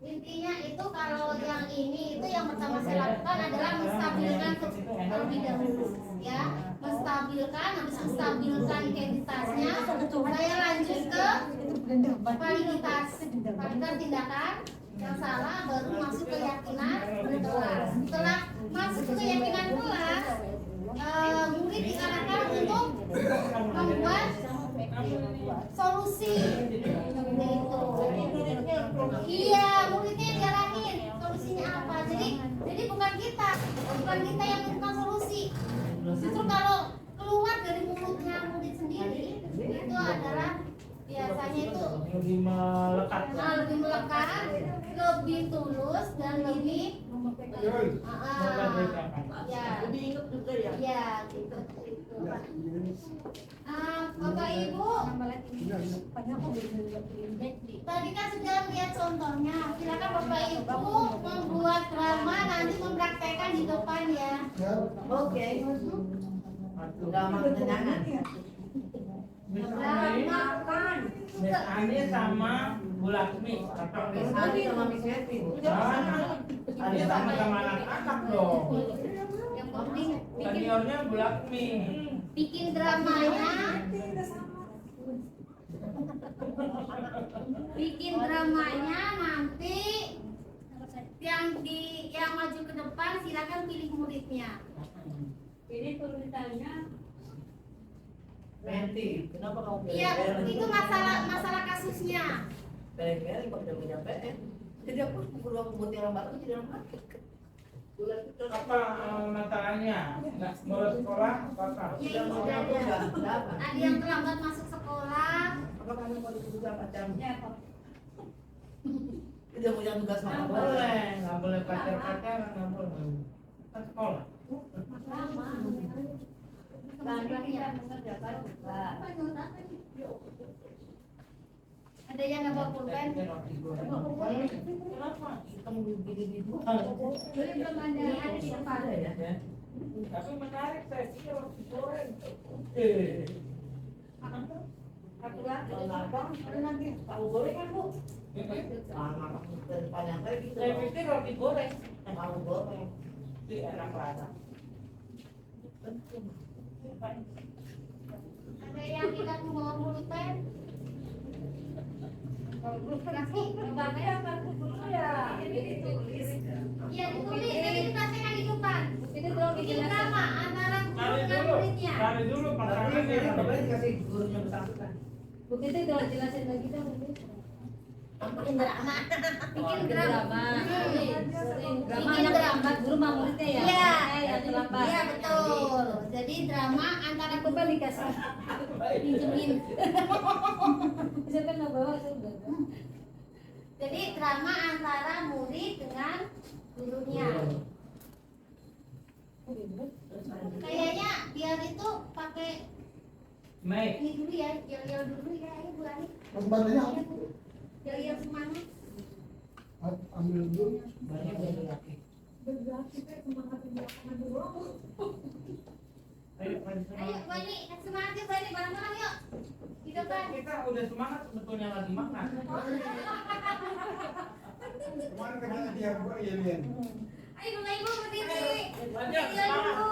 Intinya itu kalau yang ini itu yang pertama saya lakukan adalah menstabilkan terlebih dahulu ya, menstabilkan, habis menstabilkan identitasnya saya lanjut ke validitas tindakan yang salah, baru masuk ke keyakinan kelas. Setelah masuk ke keyakinan kelas, murid diarahkan untuk membuat solusi. Iya, muridnya yang diarahin solusinya apa. Jadi bukan kita yang menentukan solusi. Justru kalau keluar dari mulutnya murid sendiri itu adalah biasanya itu Lebih melekat. lebih melekat, lebih tulus dan lebih ya. Lebih ingat juga ya. Ya, gitu. Bapak Ibu, tadi kan sudah lihat contohnya. Silakan Bapak Ibu membuat drama, nanti mempraktekkan di depan ya. Oke. Udah makan kenangan. Misalnya sama Bu Laksmi. Misalnya sama Miss Kevin. Ada sama-sama anak-anak dong. Yang penting Seniornya Bulakmi. bikin dramanya nanti yang maju ke depan silakan pilih muridnya. Ini tulisannya Menti, kenapa kamu pilih Iya, Beren? itu masalah kasusnya. Beren kok udah punya PM. Jadi aku berubah pemutiran batu jadi orang sakit. Bulan itu Apa masalahnya? Nggak mau sekolah apa? Ya, ini sudah ada. Ada yang terlambat masuk sekolah. Apa kamu mau ditugas pacarnya? ya Pak. Tidak punya tugas Nggak apa? boleh, nggak boleh pacar-pacaran, nggak boleh. Kan sekolah. Ada yang nggak bawa pulpen? Kenapa? Kamu begini dulu. Belum ada yang di depan. Ya. Tapi menarik saya sih roti goreng. Aku lagi nanti tahu goreng kan bu? Sama panjang kayak gitu. Saya pikir roti goreng. Tahu goreng. Di enak banget. Ada yang tidak membawa pulpen? Kasih, Tempatnya kartu dulu ya. Ini ditulis. iya ditulis, jadi dipraktekkan di depan. Itu belum Bikin dijelasin. drama antara guru Cari dengan dulu, muridnya. cari dulu pasangannya. Dikasih gurunya bersangkutan. Begitu belum jelasin lagi dong. Bikin drama. Bikin drama. Drama anak terlambat guru sama muridnya ya. Iya. Yang terlambat. Iya betul. Jadi drama antara Aku balik kasih. pinjemin. Siapa nggak bawa sudah. Jadi drama antara murid dengan gurunya. Kayaknya biar itu pakai Baik. ini dulu ya, yel-yel dulu ya, ini Bu Ani. Tempatnya apa? Yel-yel semangat. Ambil dulu. Banyak dari laki. Ayo, Ayo Bu Ani, semangat ya Bu Ani, bareng-bareng yuk. Di depan. kita udah semangat sebetulnya lagi makan. Kemarin katanya dia buat Yelian. Ayo ibu berdiri. Banyak Yel dulu.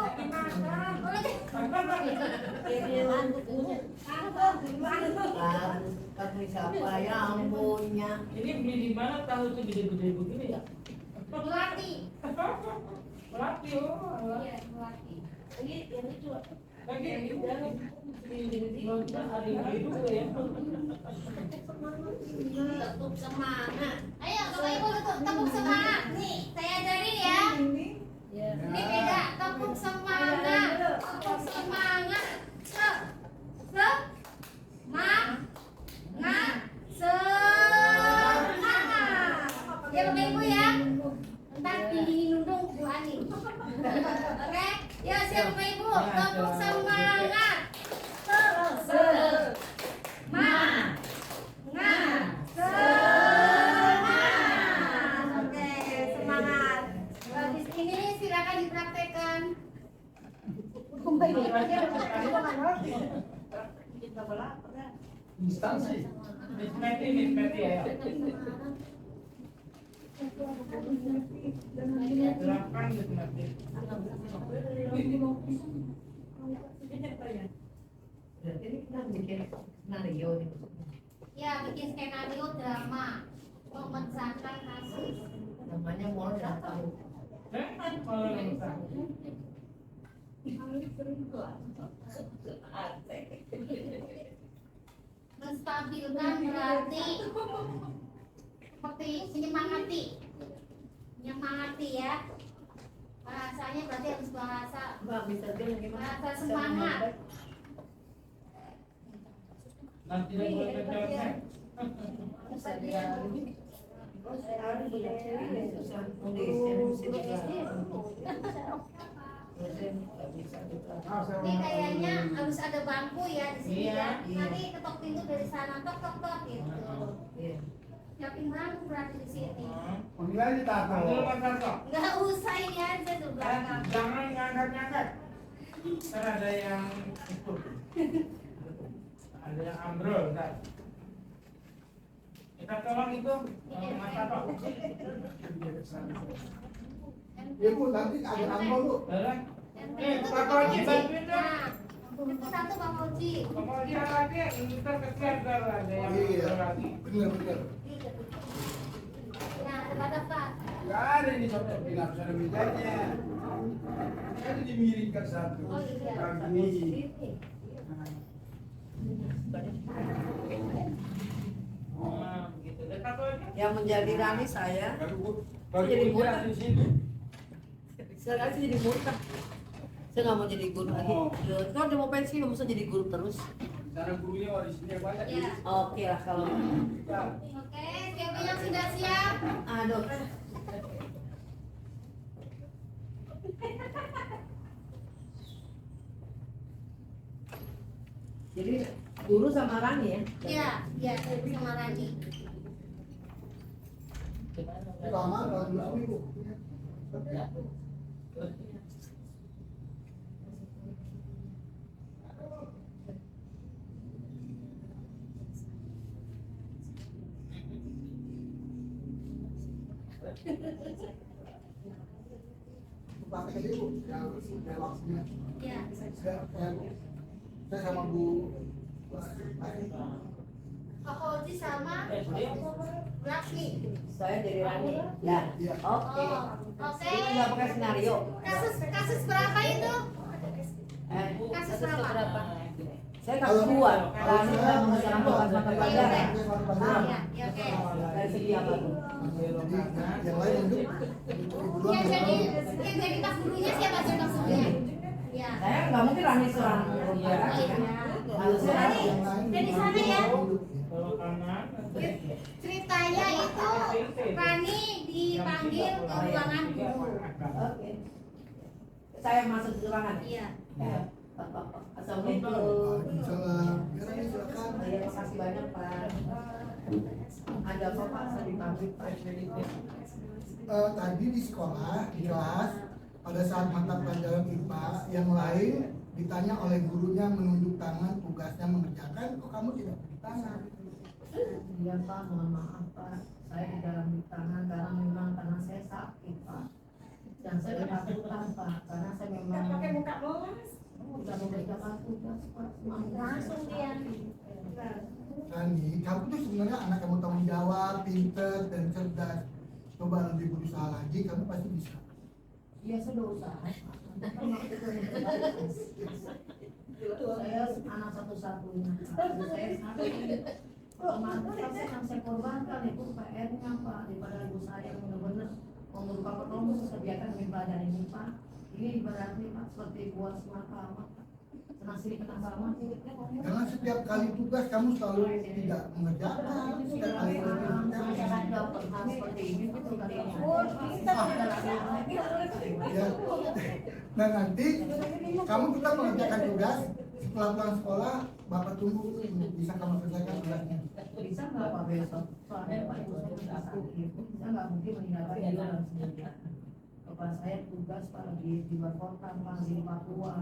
semangat. Tapi siapa yang punya? Ini beli di mana tahu tuh gede-gede begini ya? Melati. Melati oh. Iya, melati. Ini yang lucu. Lagi ini ada itu ya. Tepuk semangat. Ayo Bapak Ibu tepuk semangat. Nih, saya ajarin ya. Ya. Ini beda, tepuk semangat. Tepuk semangat. Semangat. Ya Bapak Ibu ya. Ntar dinundung Bu Ani. Oke? Ya siap Bapak Ibu, tepuk semangat. Semangat. Oke, semangat. Habis ini silakan dipraktekkan. Instansi. Nismeti ya. Delapan nismeti. Berarti ini kita bikin skenario nih. Ya, bikin skenario drama memecahkan kasus. Namanya mau nggak tahu. Kalau bisa. Menstabilkan berarti seperti menyemangati ya. Bahasanya berarti harus bahasa Mbak bisa dia gimana? bahasa semangat. Nanti dia boleh kejauhan. Ini kayaknya harus ada bangku ya di sini ya. Iya. Nanti ketok pintu dari sana, tok tok tok gitu. Iya. Siapin bangku berarti di sini. Panggil aja Tato. Panggil Mas Tarto. Nggak usah ini aja tuh belakang. Jangan ngangkat-ngangkat. Ntar ada yang ikut. Ada yang ambrol ntar. Kita tolong itu Mas Tarto. Ya Bu, nanti ada ambol Bu. Boleh? Pak Fauzi bantuin dong. Itu satu Bang Fauzi. Pak Fauzi lagi, ntar kesian ntar ada yang Iya, lagi. benar. Nah, ada Pak. Gak ada ini sampai bilang sana mejanya. Kan dimiringkan satu. Oh iya. Kaki. Begitu. Pak Fauzi. Yang menjadi Rani saya, Baru Jadi jadi mudah. di sini. sekarang sih jadi murtad. Saya nggak mau jadi guru lagi. Oh. Kalau udah mau pensiun, nggak usah jadi guru terus. Sana gurunya di sini banyak. Ya. Oke lah kalau. Oke, siapa yang sudah siap? Aduh. Jadi guru sama Rani ya? Iya, iya, Ibu sama Rani. Lama kalau dulu seminggu. Pakai aja Bu, yang relaksnya. Iya. Saya sama Bu. Pak Fauzi sama Laksmi. Saya jadi Rani. Ya. Iya. Oke. Oh, oke. Ini nggak pakai skenario. Kasus berapa itu? Kasus berapa? Saya kasus dua. Rani sudah mengerjakan tugas mata pelajaran. Iya, iya, oke. Dari segi apa tuh? Jadi yang lain untuk ibu doang. Yang jadi tak gurunya siapa sih tak gurunya? Iya. Saya nggak mungkin Rani seorang guru lagi kan? Harus Rani, saya. dari sana ya. Kalau kanan. Ceritanya itu Rani dipanggil ke ruangan guru. Oke. Saya masuk ke ruangan. Iya. Ya. Assalamualaikum. Waalaikumsalam. Ya, Rani, silakan. Terima kasih banyak Pak. Ada apa Pak? Saya dipanggil Pak. Tadi di sekolah, di kelas, pada saat mata pelajaran IPA, yang lain ditanya oleh gurunya menunjuk tangan, tugasnya mengerjakan, kok kamu tidak menunjuk tangan? Iya Pak, mohon maaf Pak. Saya tidak ambil tangan karena memang karena saya sakit Pak. Dan saya ketakutan Pak, karena saya memang Pakai muka bolas. tidak mengerjakan tugas Pak. Langsung dia. Rani, kamu tuh sebenarnya anak kamu tanggung jawab, pinter, dan cerdas. Coba lebih berusaha lagi, kamu pasti bisa. Iya saya udah usaha Pak. Saya anak satu-satunya Pak. Saya sakit. Otomatis pasti yang saya korbankan itu PR-nya Pak, daripada ibu saya yang benar-benar membuka penolong sediakan demi pelajaran ini Pak. Ini ibaratnya Pak seperti buah semata Pak. Nasi kena sama. Karena setiap kali tugas kamu selalu tidak mengerjakan, setiap kali Saya dapat hal seperti ini betul kali ini. ya. Nah nanti kamu tetap mengerjakan tugas, setelah pulang sekolah, Bapak tunggu bisa kamu selesaikan tugasnya. Bisa nggak Pak besok? Soalnya Pak ibu saya sudah sakit. Saya nggak mungkin meninggalkan dia dalam sendirian. Bapak saya tugas Pak di luar kota Pak di Papua.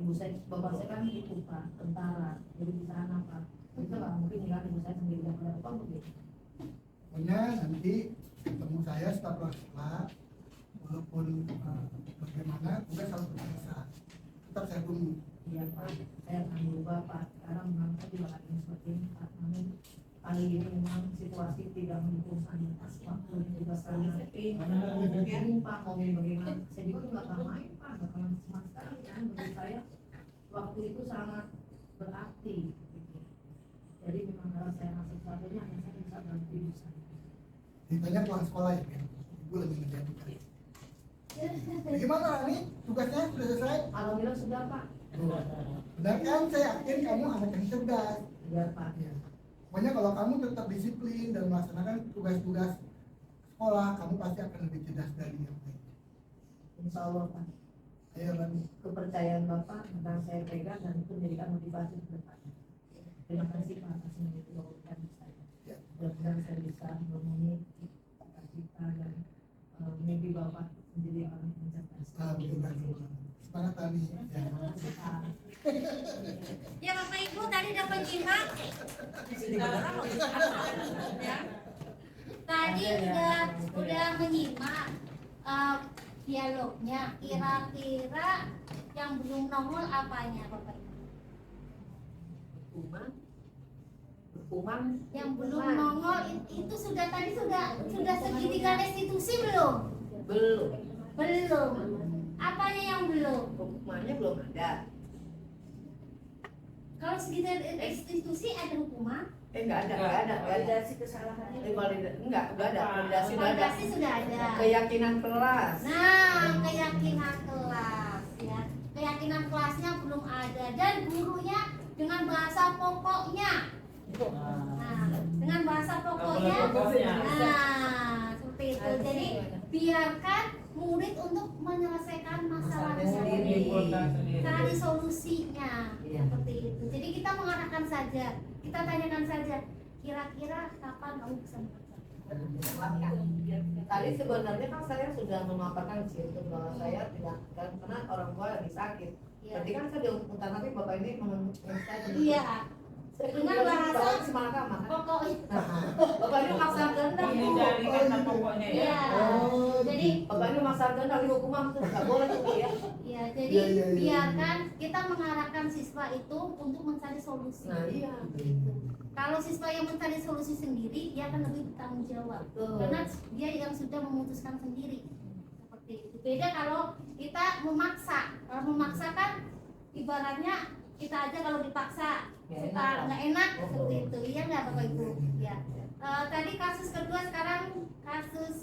Ibu saya, bapak saya kan itu Pak, tentara, jadi di sana Pak. Itu nggak mungkin tinggal ibu saya sendirian pada Pak begitu. Pokoknya nanti ketemu saya setelah pulang sekolah, walaupun bagaimana tugas harus bisa. Tetap saya tunggu. Iya Pak, saya akan berubah Pak. Sekarang memang saya juga lagi seperti ini Pak. Namun kali ini memang situasi tidak mendukung saya pas waktu juga sekali sepi. Mungkin Pak mau bagaimana? Saya juga nggak tahu main Pak, nggak tahu sama sekali kan. Bagi saya waktu itu sangat berarti. Gitu. Jadi memang kalau saya masuk satunya hanya saya bisa bantu ibu saya. Ditanya pulang sekolah ya, Ben. Ibu lagi ngerjain tugas. Bagaimana Rani? Tugasnya sudah selesai? Alhamdulillah sudah Pak. Benar kan? Saya yakin kamu anak yang cerdas. Iya Pak. Ya. Pokoknya kalau kamu tetap disiplin dan melaksanakan tugas-tugas sekolah, kamu pasti akan lebih cerdas dari yang lain. Insya Allah Pak. Ayo Rani. Kepercayaan Bapak akan saya pegang dan itu menjadikan motivasi ke depannya. Terima kasih Pak atas semua itu berikan saya. Ya. Mudah-mudahan saya bisa memenuhi cita-cita dan mimpi Bapak menjadi orang yang cerdas. Alhamdulillah. Semangat Rani. Ya. Ya Bapak Ibu tadi udah menyimak. Ya. Tadi udah menyimak dialognya. Kira-kira yang belum nongol apanya Bapak Ibu? Hukuman Yang belum nongol itu sudah tadi sudah segitiga restitusi belum? Belum. Apanya yang belum? hukumannya belum ada. Kalau segitiga restitusi ada hukuman? Enggak ada sih kesalahannya. Enggak ada. Validasi sudah ada. Validasi sudah ada. Keyakinan kelas. Nah, keyakinan kelas ya. Keyakinan kelasnya belum ada dan gurunya dengan bahasa pokoknya. Nah, dengan bahasa pokoknya. Nah, seperti itu. Jadi biarkan murid untuk menyelesaikan masalahnya sendiri. Cari solusinya. Seperti itu. Jadi kita mengarahkan saja. Kita tanyakan saja. Kira-kira kapan kamu bisa mengerjakan? Tadi sebenarnya kan saya sudah memaparkan sih untuk bahwa saya tidak karena orang tua lagi sakit. Berarti kan saya diumpulkan tapi bapak ini menunjukkan saya. Iya. Dengan bahasa semangat sama. pokoknya. Bapak ini maksa kehendak. Ini dari kata pokoknya ya. Iya. Jadi Bapak ini maksa kehendak di hukuman itu nggak boleh tuh ya. ya, jadi biarkan kita mengarahkan siswa itu untuk mencari solusi. Nah iya. Kalau siswa yang mencari solusi sendiri, dia akan lebih bertanggung jawab. Betul. Karena dia yang sudah memutuskan sendiri. Seperti itu. Beda kalau kita memaksa. Kalau memaksa kan ibaratnya kita aja kalau dipaksa suka nggak enak seperti itu. Iya nggak Bapak Ibu? Ya. Tadi kasus kedua, sekarang kasus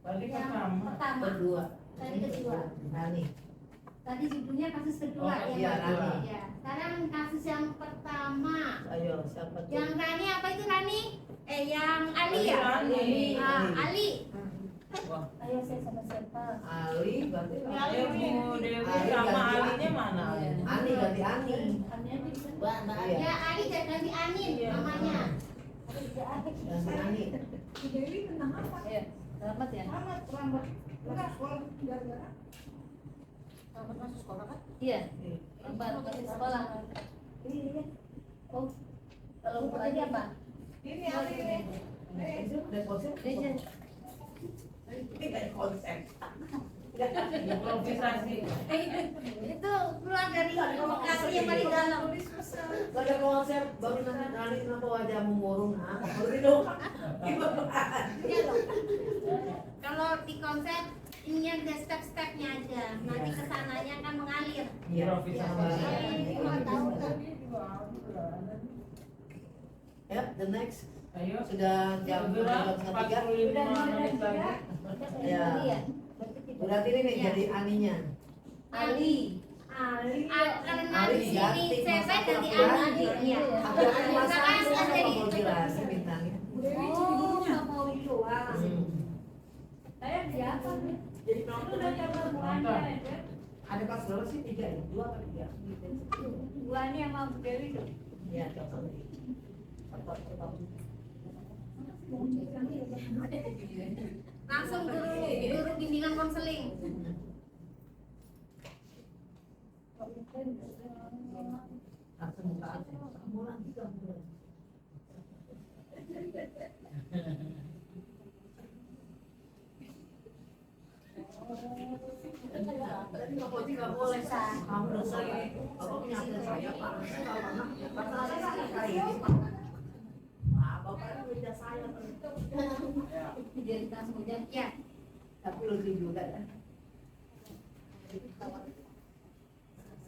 Tadi yang pertama. Kedua. Tadi kedua. Nani. Tadi judulnya kasus kedua Oh, ya, iya, Pak? Rani. Ya. Sekarang kasus yang pertama. Ayo siapa tuh? Yang Rani apa itu Rani? Yang Ali ya? Ali. Ali. Wah. Ayo saya sama siapa? Ali berarti Ya Bu Dewi sama Alinya mana? Ani ganti Ani. Iya. Ya Ali ganti Anin namanya. Ganti Ani. Selamat ya. Selamat masuk sekolah kan? Iya. Selamat masuk sekolah. Oh, kalau tadi apa? Ini Ali ini. Itu udah konsep. Ini kayak konsep. Improvisasi. Itu keluar dari lokasi yang paling dalam. Gak ada konsep baru nanti kenapa wajahmu murung ah? Begitu. Iya loh. Kalau di konsep ini ada step-stepnya aja. Nanti kesananya akan mengalir. Improvisasi. Ya, the next. Ayo. Sudah jam Berapa? 3:45 menit lagi. Ya. Berarti ini nih jadi Aninya. Ali. Karena Ali di sini ganti saya ganti masa Ali. Iya. Apa yang masalah Makanya itu saya apa jadi mau jelasin bintangnya? Oh, sama Wiluan. Saya siapa nih? Jadi Itu udah coba bulannya ya. ada kelas berapa sih? 3 ya? 2 atau 3? Bulannya sama Bu Dewi tuh. Iya, Langsung guru bimbingan konseling. langsung buka aja. Bulan 3 bulan. Tadi Pak Poti nggak boleh kamu dosa ini. Bapak punya akte saya Pak. Karena saya sekali ini Pak. Nah, Bapak itu beda saya. Jadi langsung aja. Ya. Tapi lucu juga ya. Seru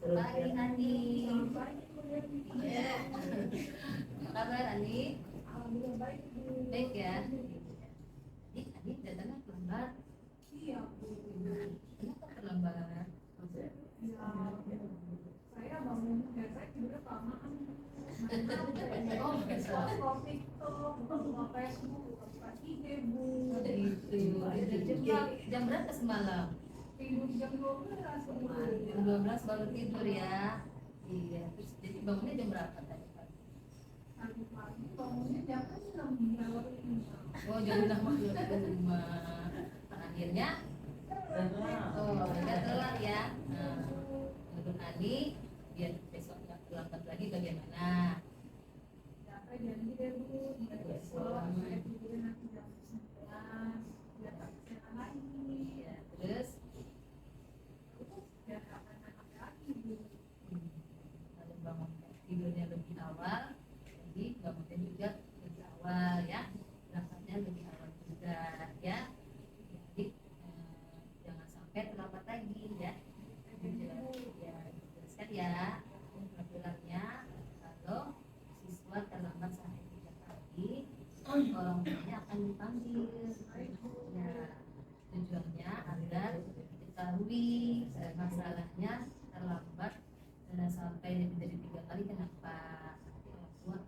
Bye ya. Andi. Iya. Apa kabar Andi? Baik ya. Andi datangnya terlambat. Iya, Bu. Kenapa terlambat? Saya bangun dan saya tidur kelamaan. Oh, Buka TikTok, buka Facebook, buka IG, Bu. Gitu. Jam berapa semalam? Tidur jam 12, Bu. Jam 12 baru tidur ya. Iya. Terus jadi bangunnya jam berapa tadi? Pagi-pagi bangunnya jam 6 baru imsak. Oh, jam 6 baru ke rumah. Akhirnya oh, udah telat ya. Nah, menurut Ani biar besok nggak terlambat lagi bagaimana? Saya janji deh, Bu. Besok saya tidur nanti jam 11. Biar tak kesana lagi. Ya, terus tidurnya lebih awal, jadi bangunnya juga lebih awal ya, berangkatnya lebih awal juga ya. Jadi jangan sampai terlambat lagi ya. Ya jelaskan ya peraturannya, kalau siswa terlambat sampai 3 kali orang tuanya akan dipanggil ya, tujuannya agar diketahui masalahnya terlambat sampai lebih dari 3 kali kenapa orang tua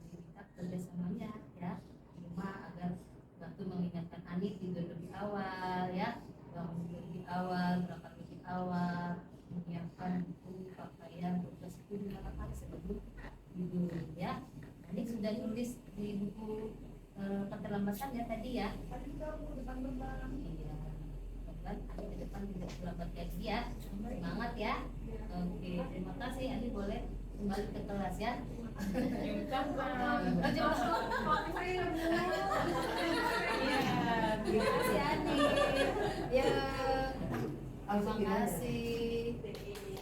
diminta kerjasamanya ya, cuma agar bantu mengingatkan Ani tidur lebih awal ya, bangun lebih awal, berangkat lebih awal, menyiapkan buku, pakaian, tugas itu 5 kali sebelum tidur ya. Ini sudah tulis di buku keterlambatan ya tadi ya. Iya, kan Ani ke depan tidak terlambat lagi ya. Semangat ya. Oke, terima kasih. Ani boleh kembali ke kelas ya. Terima kasih Ani. Ya, terima kasih.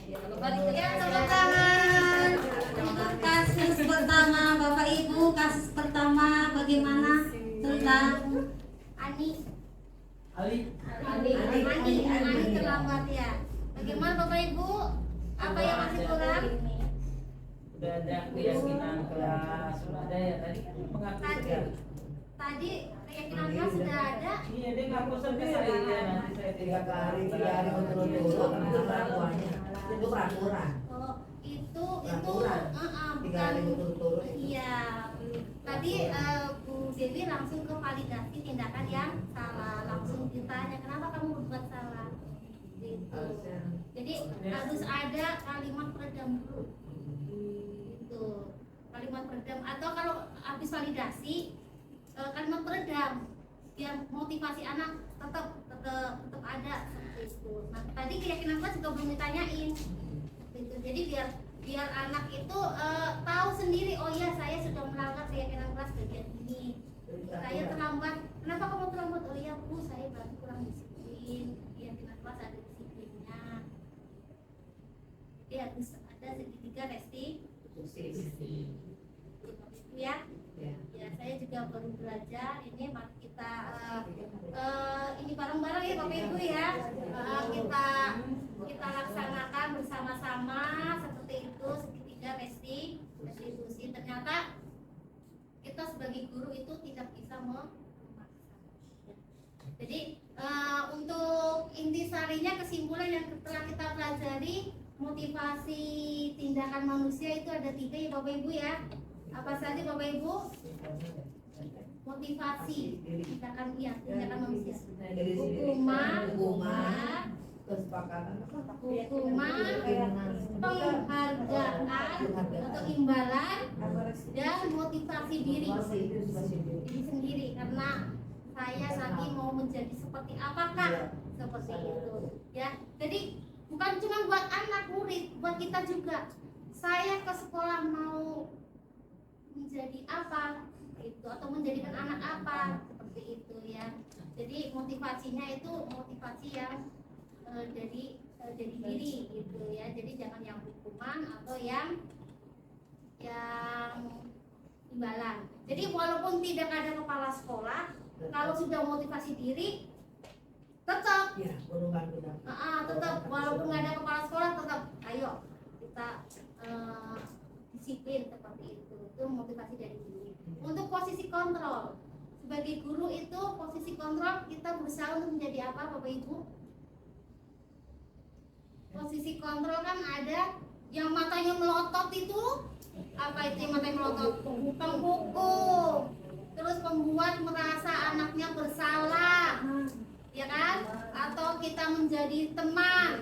Ya, kembali ke Ya, kelas tepuk tangan. Untuk kasus pertama, Bapak Ibu, kasus pertama bagaimana tentang Ani terlambat ya. Bagaimana Bapak Ibu? Apa yang masih kurang? Udah ada keyakinan kelas, sudah ada ya tadi mengaku Tadi keyakinan kelas sudah ada. Iya, dia ngaku sendiri ya, nanti saya 3 hari berturut-turut itu peraturannya. Itu peraturan. Oh, itu Peraturan. 3 hari berturut-turut. Iya. Tadi Bu Dewi langsung ke validasi tindakan yang salah, langsung ditanya kenapa kamu berbuat salah. Gitu. Jadi harus ada kalimat peredam dulu. Gitu. Kalimat peredam atau kalau habis validasi kalimat peredam biar motivasi anak tetap ada seperti itu. Nah, tadi keyakinan kelas juga belum ditanyain. Gitu. Jadi biar anak itu tahu sendiri, oh ya saya sudah melanggar keyakinan kelas bagian ini. Saya terlambat. Kenapa kamu terlambat? Oh iya Bu, saya berarti kurang disiplin. Keyakinan kelas ada disiplinnya. Jadi harus ada segitiga restitusi. Ya. Ya, saya juga baru belajar. Ini mari kita ini bareng-bareng ya Bapak Ibu ya. Kita laksanakan bersama-sama seperti itu, segitiga restitusi. Ternyata kita sebagai guru itu tidak bisa memaksa. Jadi untuk intisarinya, kesimpulan yang telah kita pelajari, motivasi tindakan manusia itu ada 3 ya Bapak Ibu ya. Apa saja Bapak Ibu? Motivasi tindakan manusia. Hukuman, kesepakatan, penghargaan atau imbalan, dan motivasi diri sendiri, karena saya nanti mau menjadi seperti apakah, seperti itu ya. Jadi bukan cuma buat anak murid, buat kita juga. Saya ke sekolah mau menjadi apa itu, atau menjadikan anak apa, seperti itu ya. Jadi motivasinya itu motivasi yang dari diri gitu ya. Jadi jangan yang hukuman atau yang imbalan. Jadi walaupun tidak ada kepala sekolah, kalau sudah motivasi diri tetap tetap walaupun nggak ada kepala sekolah, tetap ayo kita disiplin seperti itu motivasi dari diri. Untuk posisi kontrol sebagai guru itu, posisi kontrol kita berusaha untuk menjadi apa Bapak Ibu? Posisi kontrol kan ada yang matanya melotot itu, apa itu yang matanya melotot? Penghukum, terus membuat merasa anaknya bersalah, ya kan? Atau kita menjadi teman,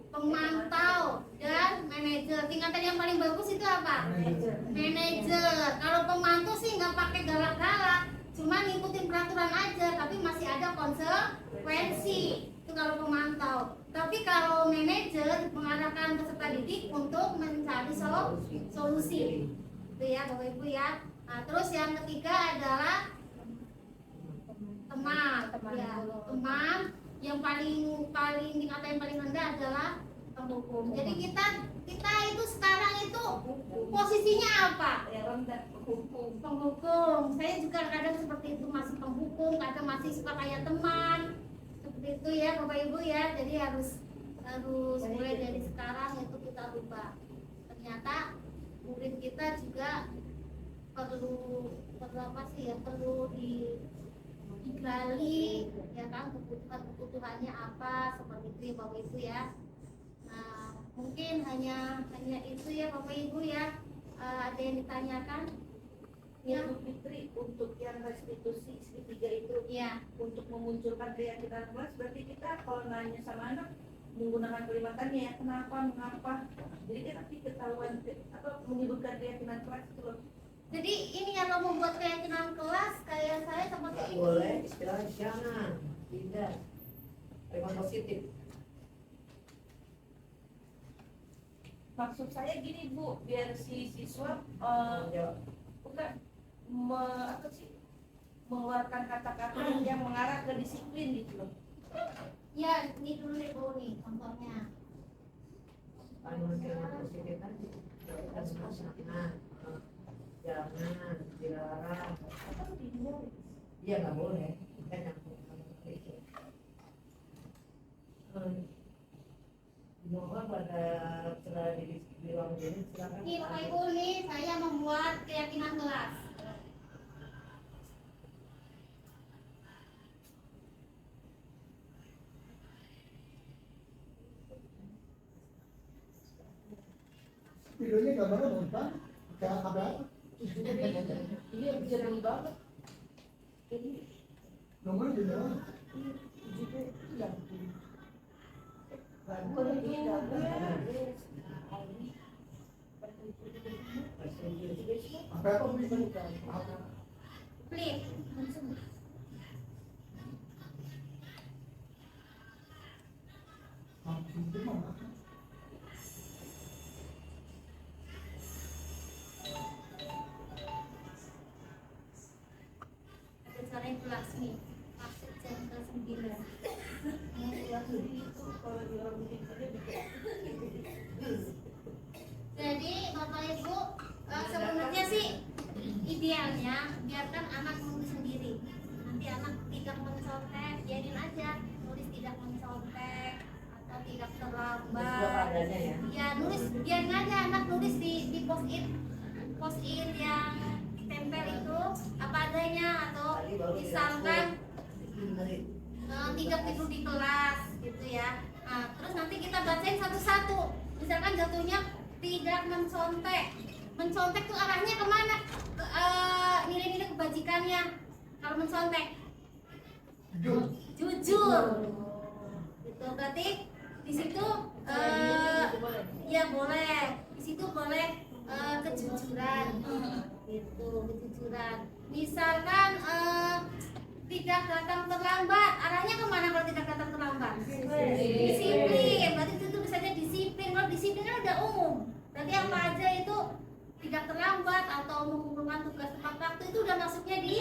pemantau, dan manajer. Tingkatan yang paling bagus itu apa? Manajer. Kalau pemantau sih nggak pakai galak-galak, cuma ngikutin peraturan aja, tapi masih ada konsekuensi. Itu kalau pemantau. Tapi kalau manajer mengarahkan peserta didik untuk mencari solusi. Itu ya Bapak Ibu ya. Nah, terus yang ketiga adalah teman yang paling tingkatan yang paling rendah adalah penghukum. Jadi kita itu sekarang itu Posisinya apa? Ya rendah penghukum. Penghukum. Saya juga kadang seperti itu, masih penghukum, kadang masih suka kayak teman. Seperti itu ya Bapak Ibu ya. Jadi harus mulai dari sekarang itu kita rubah. Ternyata murid kita juga perlu apa sih ya, perlu digali ya kan, kebutuhannya apa, seperti itu ya Bapak Ibu ya. Nah, mungkin hanya itu ya Bapak Ibu ya. Ada yang ditanyakan? Ya, Bu Fitri, untuk yang restitusi segitiga itu Ya. untuk memunculkan keyakinan kelas, berarti kita kalau nanya sama anak menggunakan kalimatannya ya, kenapa, mengapa, jadi kan nanti ketahuan apa menyebutkan keyakinan kelas itu loh. Jadi ini kalau membuat keyakinan kelas kayak saya seperti Nggak ini. boleh istilahnya jangan, tidak. Kalimat positif. Maksud saya gini Bu, biar si siswa bukan apa sih, mengeluarkan kata-kata yang mengarah ke disiplin gitu loh. Ya, ini dulu deh Bu nih contohnya. Kalimat positif tadi. Kita semua jangan, dilarang. Atau tidak? Iya nggak boleh. Kita nyambung itu. Mohon pada setelah di ruang ini silakan. Nih Bapak Ibu nih, saya membuat keyakinan kelas. Videonya gambarnya bagus kan? Kayak apa? Ini yang jernih banget. Ini Nomornya di bawah. juga tidak. Kalau tidak Apa apa apa? Flip. Itu mah. Ada cara yang kelas nih. Masuk jam ke-9. Jadi Bapak Ibu sebenarnya sih idealnya biarkan anak menulis sendiri. Nanti anak tidak mencontek, biarin aja nulis tidak mencontek atau tidak terlambat. Ya nulis, biarin aja anak nulis di post it yang tempel itu apa adanya, atau misalkan tidak tidur di kelas gitu ya. Nah, terus nanti kita bacain satu-satu. Misalkan jatuhnya tidak mencontek. Mencontek tuh arahnya kemana? Nilai-nilai kebajikannya. Kalau mencontek, jujur. Gitu berarti di situ ya boleh. Di situ boleh kejujuran. Gitu, kejujuran. Misalkan tidak datang terlambat, arahnya kemana kalau tidak datang terlambat? Disiplin, berarti itu bisa jadi disiplin. Kalau disiplin kan udah umum, berarti apa aja itu tidak terlambat atau mengumpulkan tugas tepat waktu itu udah masuknya di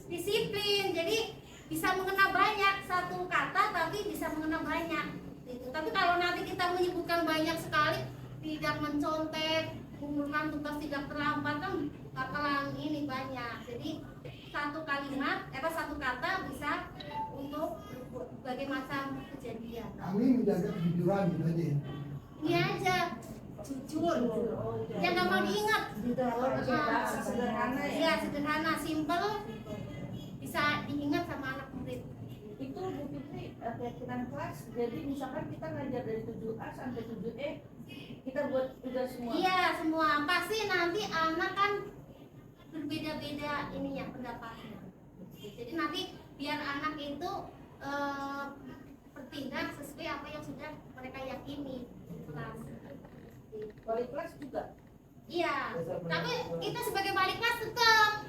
disiplin. Jadi bisa mengena banyak, satu kata tapi bisa mengena banyak gitu. Tapi kalau nanti kita menyebutkan banyak sekali, tidak mencontek, mengumpulkan tugas tidak terlambat, kan bakalan ini banyak. Jadi satu kalimat, satu kata bisa untuk berbagai macam kejadian. Kami menjaga kejujuran gitu aja ya. Ini aja, jujur, yang gak mau diingat. Sederhana ya. Ya sederhana, simple, bisa diingat sama anak murid. Itu Bu Fitri, keyakinan kelas. Jadi misalkan kita ngajar dari 7A sampai 7E, kita buat tugas semua. Iya semua, pasti nanti anak kan berbeda-beda ininya pendapatnya. Jadi nanti biar anak itu bertindak sesuai apa yang sudah mereka yakini di kelas. Wali kelas juga. Iya, tapi kita sebagai wali kelas tetap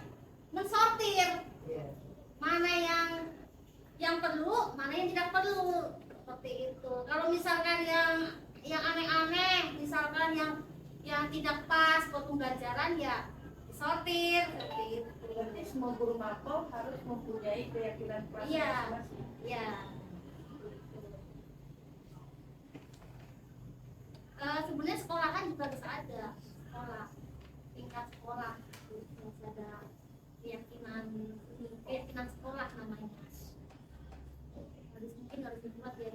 mensortir mana yang perlu, mana yang tidak perlu, seperti itu. Kalau misalkan yang aneh-aneh, misalkan yang tidak pas buat pembelajaran ya sortir seperti itu. Berarti semua guru makom harus mempunyai keyakinan kelas Iya, masing-masing. iya. Sebenarnya sekolahan juga bisa ada. sekolah, tingkat sekolah. Harus ada keyakinan sekolah namanya. Harus dibuat ya.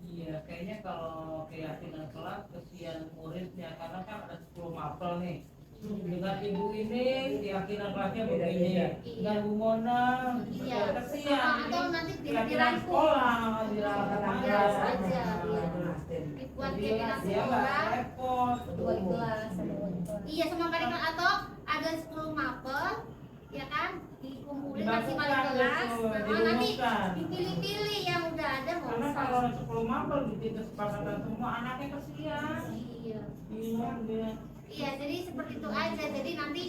Iya, kayaknya kalau keyakinan kelas kesian muridnya karena kan ada 10 mapel nih. Dengan ibu ini keyakinan kelasnya begini, dengan Bu Mona Iya. kesian. Atau nanti Keyakinan dirangkum. sekolah dirangkum Biasa aja, aja. iya. Dibuat Jadi keyakinan dia nggak sekolah. repot. Wali kelas. Iya, sama wali kelas atau ada 10 mapel, ya kan? Dikumpulin kasih wali Dibagikan kelas. gitu, Nanti dirumuskan. dipilih-pilih yang udah ada nggak Karena usah. kalau 10 mapel bikin kesepakatan semua anaknya kesian. Iya. Bingung dia. Iya, jadi seperti itu aja. Jadi nanti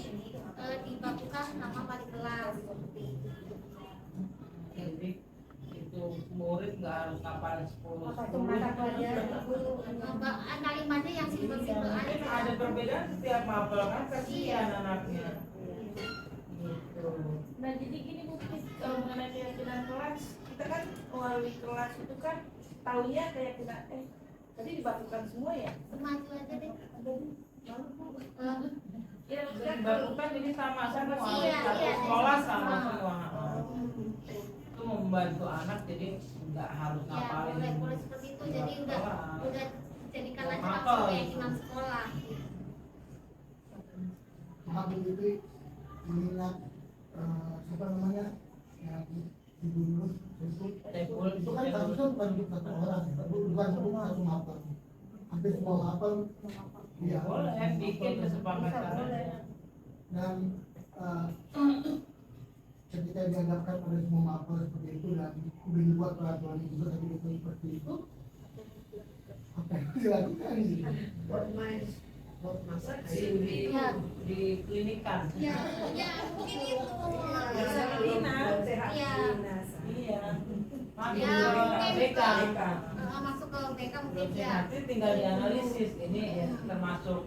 dibakukan sama wali kelas seperti itu. Jadi itu murid nggak harus ngapalin 10. Kalimatnya yang simpel-simpel Iya, aja. ada perbedaan setiap mapel kan kasihan anaknya. Gitu. Nah jadi gini Bu Pris, kalau mengenai keyakinan kelas, kita kan wali kelas itu kan taunya keyakinan tadi dibakukan semua ya? Maju aja deh. Ya Jadi dibakukan jadi sama semua. Iya, Satu iya. sekolah sama Sama. semua. Itu membantu anak jadi nggak harus Ya, ngapalin. boleh seperti itu. Jadi udah jadikan aja Mapel. langsung keyakinan sekolah. Maaf Bu Fitri, mengingat siapa namanya yang dibunuh itu kan kasusnya bukan untuk satu orang, bukan untuk satu mapel, hampir semua mapel. Iya. Boleh bikin kesepakatan aja. Dan ketika dianggapkan pada semua mapel seperti itu dan udah dibuat peraturan juga tapi itu seperti itu, apa yang dilakukan gitu? Di klinikan. Ya, ya mungkin itu. Iya. Ya, Iya. Masuk ya ke mungkin BK. masuk ke BK mungkin Terus ya. nanti tinggal dianalisis ini termasuk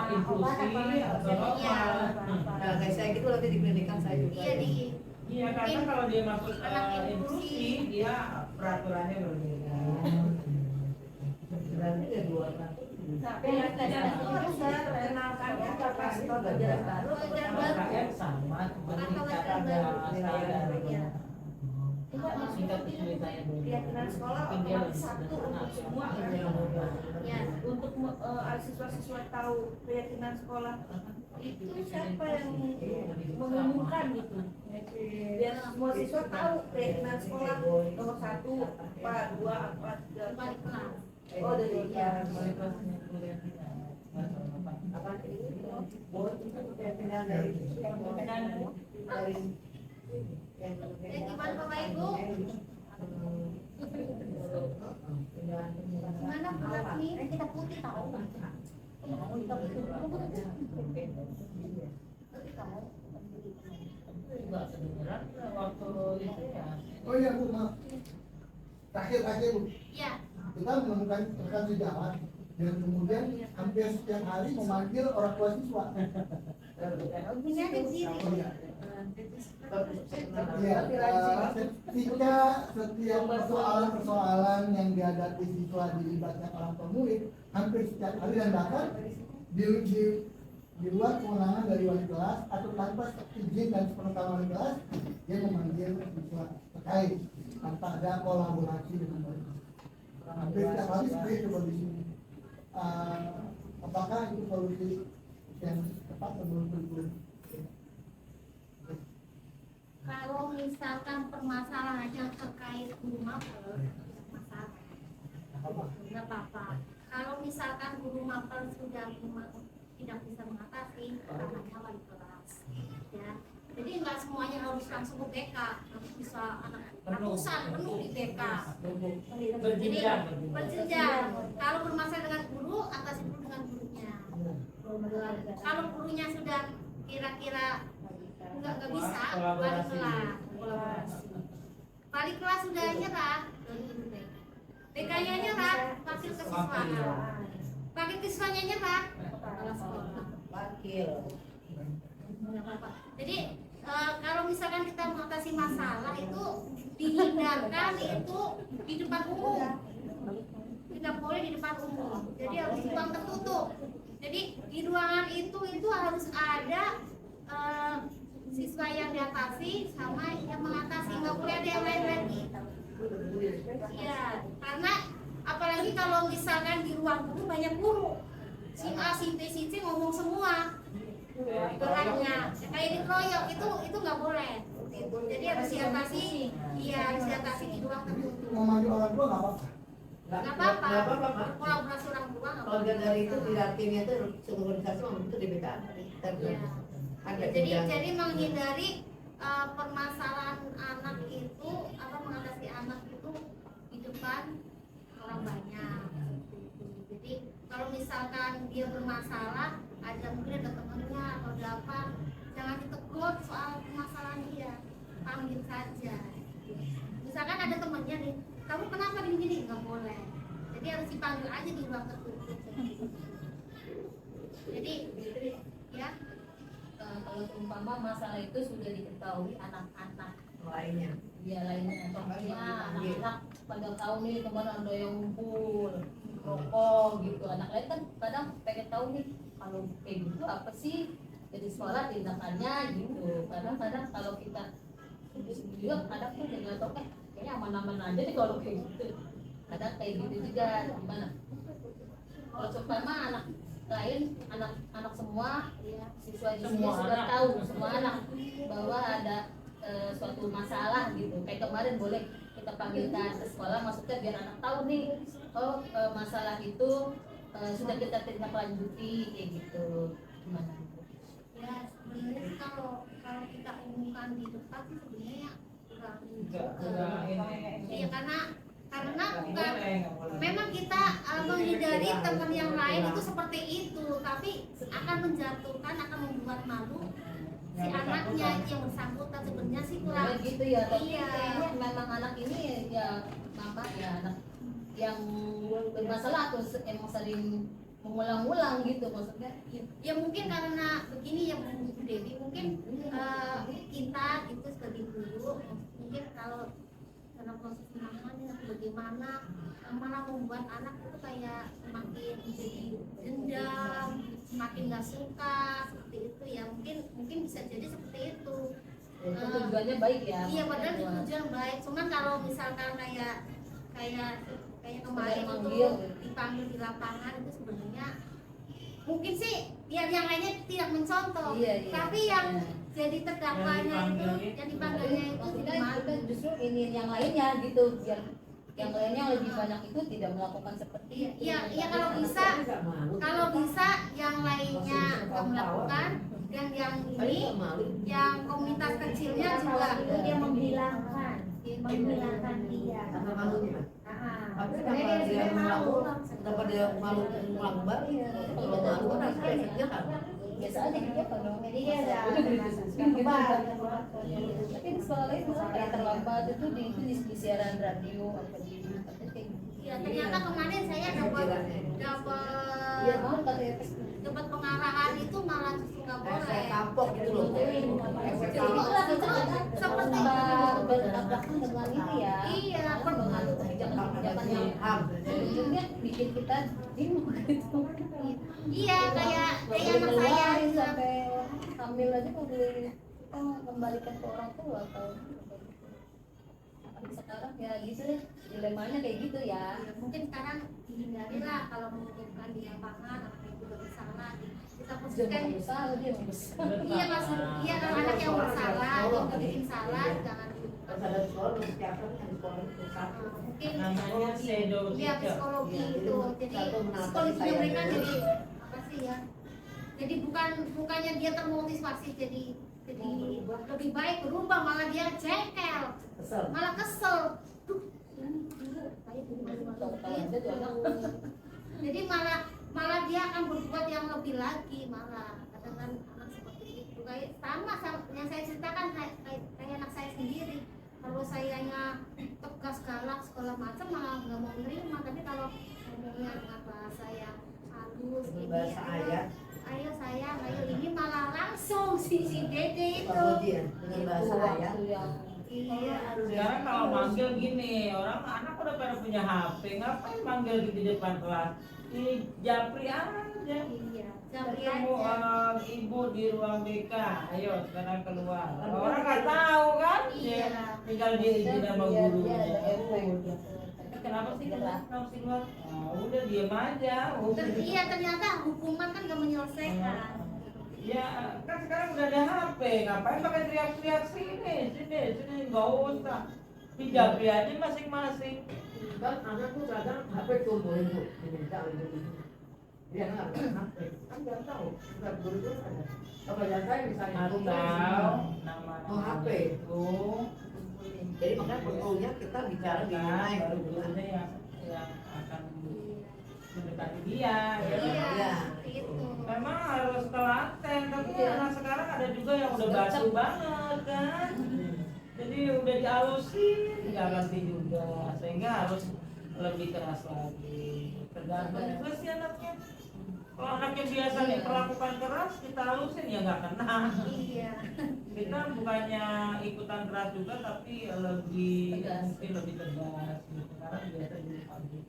inklusi atau Iya. apa. Nah, kayak saya gitu nanti di klinikan saya juga. Iya di Iya, karena kalau dia masuk Anak inklusi inklusi. dia peraturannya berbeda. Berarti ada dua peraturan. Tapi yang tidak itu harus dikenalkannya ke pastor pelajaran baru. Pelajaran Kalau baru. KM sama, cuma Atau tingkat pelajaran ada baru. standar. Iya. Tingkat kesulitannya beda. Keyakinan sekolah Mungkin dia otomatis lebih satu sederhana. untuk semua kan? Ya. Untuk siswa-siswa tahu keyakinan sekolah itu siapa yang mengumumkan gitu biar semua siswa tahu keyakinan sekolah nomor 1, 4, 2, 4, 3. Balik kelas. Oh dari Iya, mulai kelasnya kuliah tidak. Apa ini? Keyakinan dari Gimana Bapak Ibu? Gimana berat nih? Kita putih tahu. Juga kedengeran waktu itu ya. Oh iya Bu, maaf. Terakhir Bu, Ya. kita menemukan rekan sejawat dan kemudian hampir setiap hari memanggil orang tua siswa. Ini ada di sini. Oh iya. Iya, ketika setiap persoalan-persoalan yang dihadapi siswa dilibatkan orang tua murid, hampir setiap hari dan bahkan di luar kewenangan dari wali kelas atau tanpa izin dan sepengetahuan wali kelas, dia memanggil siswa terkait tanpa ada kolaborasi dengan wali kelas. Hampir setiap hari seperti itu kondisinya. Apakah itu solusi yang tepat menurut Ibu? Kalau misalkan permasalahannya terkait guru mapel, masalah nggak apa-apa. Kalau misalkan guru mapel sudah tidak bisa mengatasi, namanya wali kelas. Ya, jadi nggak semuanya harus langsung ke BK. Nanti bisa anak ratusan penuh di BK. Jadi Berjenjang. berjenjang. Kalau bermasalah dengan guru, atasi dulu dengan gurunya. Kalau gurunya sudah kira-kira nggak bisa, balik kelas. Balik kelas sudah nyerah, BK-nya nyerah, wakil ke siswa. Wakil ke siswanya nyerah, Wakil. jadi kalau misalkan kita mengatasi masalah itu dihindarkan itu di depan umum, tidak boleh di depan umum. Jadi harus di ruang tertutup. Jadi di ruangan itu harus ada siswa yang diatasi sama yang mengatasi, nggak boleh ada yang lain lagi. Iya, karena apalagi kalau misalkan di ruang guru banyak guru, si A, si B, si C ngomong semua geraknya, kayak dikeroyok itu nggak boleh. Jadi harus diatasi, iya harus diatasi di ruang tertutup. Memanggil orang tua nggak apa-apa. Nggak apa-apa. Kolaborasi orang tua nggak Kalau apa-apa. dari itu tidak timnya itu sinkronisasi itu di BKA. Iya. Jadi menghindari permasalahan anak itu atau mengatasi anak itu di depan orang banyak. Jadi kalau misalkan dia bermasalah, mungkin ada temannya atau ada apa, jangan ditegur soal permasalahan dia, panggil saja. Misalkan ada temannya nih, kamu kenapa gini-gini, nggak boleh. Jadi harus dipanggil aja di ruang tertutup. Jadi ya. Kalau umpama masalah itu sudah diketahui anak-anak Lainnya. dia lainnya, contohnya anak-anak pada tahu nih teman ada yang ngumpul rokok gitu, anak lain kan kadang pengen tahu nih kalau kayak gitu apa sih jadi sekolah tindakannya gitu. Kadang-kadang kalau kita juga kadang tuh nggak tahu kayaknya aman-aman aja nih kalau kayak gitu. Kadang kayak gitu juga gimana? Kalau umpama anak lain, anak semua siswa di sini sudah tahu, semua anak bahwa ada suatu masalah gitu. Kayak kemarin boleh kita panggilkan ke sekolah, maksudnya biar anak tahu nih, masalah itu sudah kita tindak lanjuti kayak gitu. Gimana? Ya sebenarnya sih kalau kita umumkan di depan sih sebenarnya kurang. Iya karena bukan memang kita menghindari teman yang lain itu seperti itu, tapi akan menjatuhkan, akan membuat malu si anaknya yang bersangkutan. Sebenarnya sih kurang gitu ya, tapi iya. kayaknya memang anak ini ya mama ya anak yang bermasalah atau emang sering mengulang-ulang gitu maksudnya. Ya mungkin karena begini ya Bu Dewi, mungkin kita itu sebagai guru mungkin kalau dalam proses penanganannya bagaimana malah membuat anak itu kayak semakin jadi dendam, semakin nggak suka seperti itu ya, mungkin bisa jadi seperti itu. Itu tujuannya baik ya. Iya padahal itu tujuan baik, cuman kalau misalkan kayak kemarin itu dipanggil di lapangan itu sebenarnya mungkin sih biar yang lainnya tidak mencontoh, Iya. tapi yang jadi terdakwanya itu yang dipanggilnya itu Maksudnya tidak kita justru ini yang lainnya gitu biar yang lainnya lebih banyak itu tidak melakukan seperti itu. Iya kalau bisa yang lainnya nggak melakukan, dan yang ini yang komunitas kecilnya juga Dia menghilangkan dia. Karena malunya. Tapi Sebenarnya kenapa dia dia malu? malu. Kenapa dia malu ngulang kembali? Kalau malu kan harus efeknya kan. Biasa aja gitu kalau Jadi dia ada tapi di sekolah lain misalnya kayak terlambat itu di siaran radio apa di kayak gitu. ya ternyata kemarin saya Iya mau katanya dapat pengarahan itu malah justru nggak boleh. Kapok gitu loh. Seperti bertabrakan dengan ini ya. Iya, mengatur kebijakan-kebijakan yang ujungnya bikin kita bingung gitu. iya kayak anak saya Ngeluarin sampai hamil aja kok boleh kembalikan ke orang tua atau tapi sekarang ya gitu deh dilemanya kayak gitu ya. ya, mungkin sekarang dihindari lah kalau mengumumkan di lapangan anak yang sudah bersalah kita Dia posisikan mau besar dia mau besar. iya maksud iya kalau anak yang bersalah yang bikin salah jangan Pas ada sekolah harus siapkan yang sekolah itu satu. mungkin Namanya sedo iya psikologi itu jadi psikologinya mereka jadi apa sih ya jadi bukannya dia termotivasi jadi lebih baik berubah, malah dia jengkel Kesel. malah kesel duh ini dulu saya dulu gitu. Jadi malah dia akan berbuat yang lebih lagi, malah kadang anak seperti itu kayak sama yang saya ceritakan kayak anak saya sendiri. Kalau sayanya tegas galak segala macam malah nggak mau menerima, tapi kalau ngomongnya dengan bahasa yang halus ini Bahasa ayah. ayo sayang ayo ini malah langsung si Dede itu Pak Budi ya, dengan bahasa ayah. iya Sekarang kalau manggil gini, orang anak udah pada punya HP, ngapain manggil di depan kelas? Di japri aja. iya Japri ketemu aja. ibu di ruang BK. Ayo sekarang keluar. Orang nggak tahu kan? Iya. Tinggal diizin sama gurunya. Udah. Kenapa sih keluar? Nah, udah diam aja. Iya, ternyata hukuman kan gak menyelesaikan. Ya kan sekarang udah ada HP. Ngapain pakai teriak-teriak sini? Nggak usah. Pijabi aja masing-masing. Kan anakku kadang HP tumbuhin tuh, diminta untuk ini. Dia nggak ada HP, kan nggak tahu. Nggak guru itu ada. Kalau yang saya misalnya Atau nama Oh, HP. itu. Jadi makanya perlunya kita bicara di mana Baru baru gurunya yang akan mendekati dia. Ya kan? Iya, itu. Memang harus telaten, tapi anak sekarang ada juga yang udah batu banget kan. Jadi udah dihalusin, nggak ngerti juga, sehingga harus lebih keras lagi. Tergantung juga sih anaknya. Kalau anaknya biasa diperlakukan keras, kita halusin ya nggak kena. Iya. Kita bukannya ikutan keras juga, tapi lebih Tegas. mungkin lebih tegas. Gitu. Karena biasa di pagi.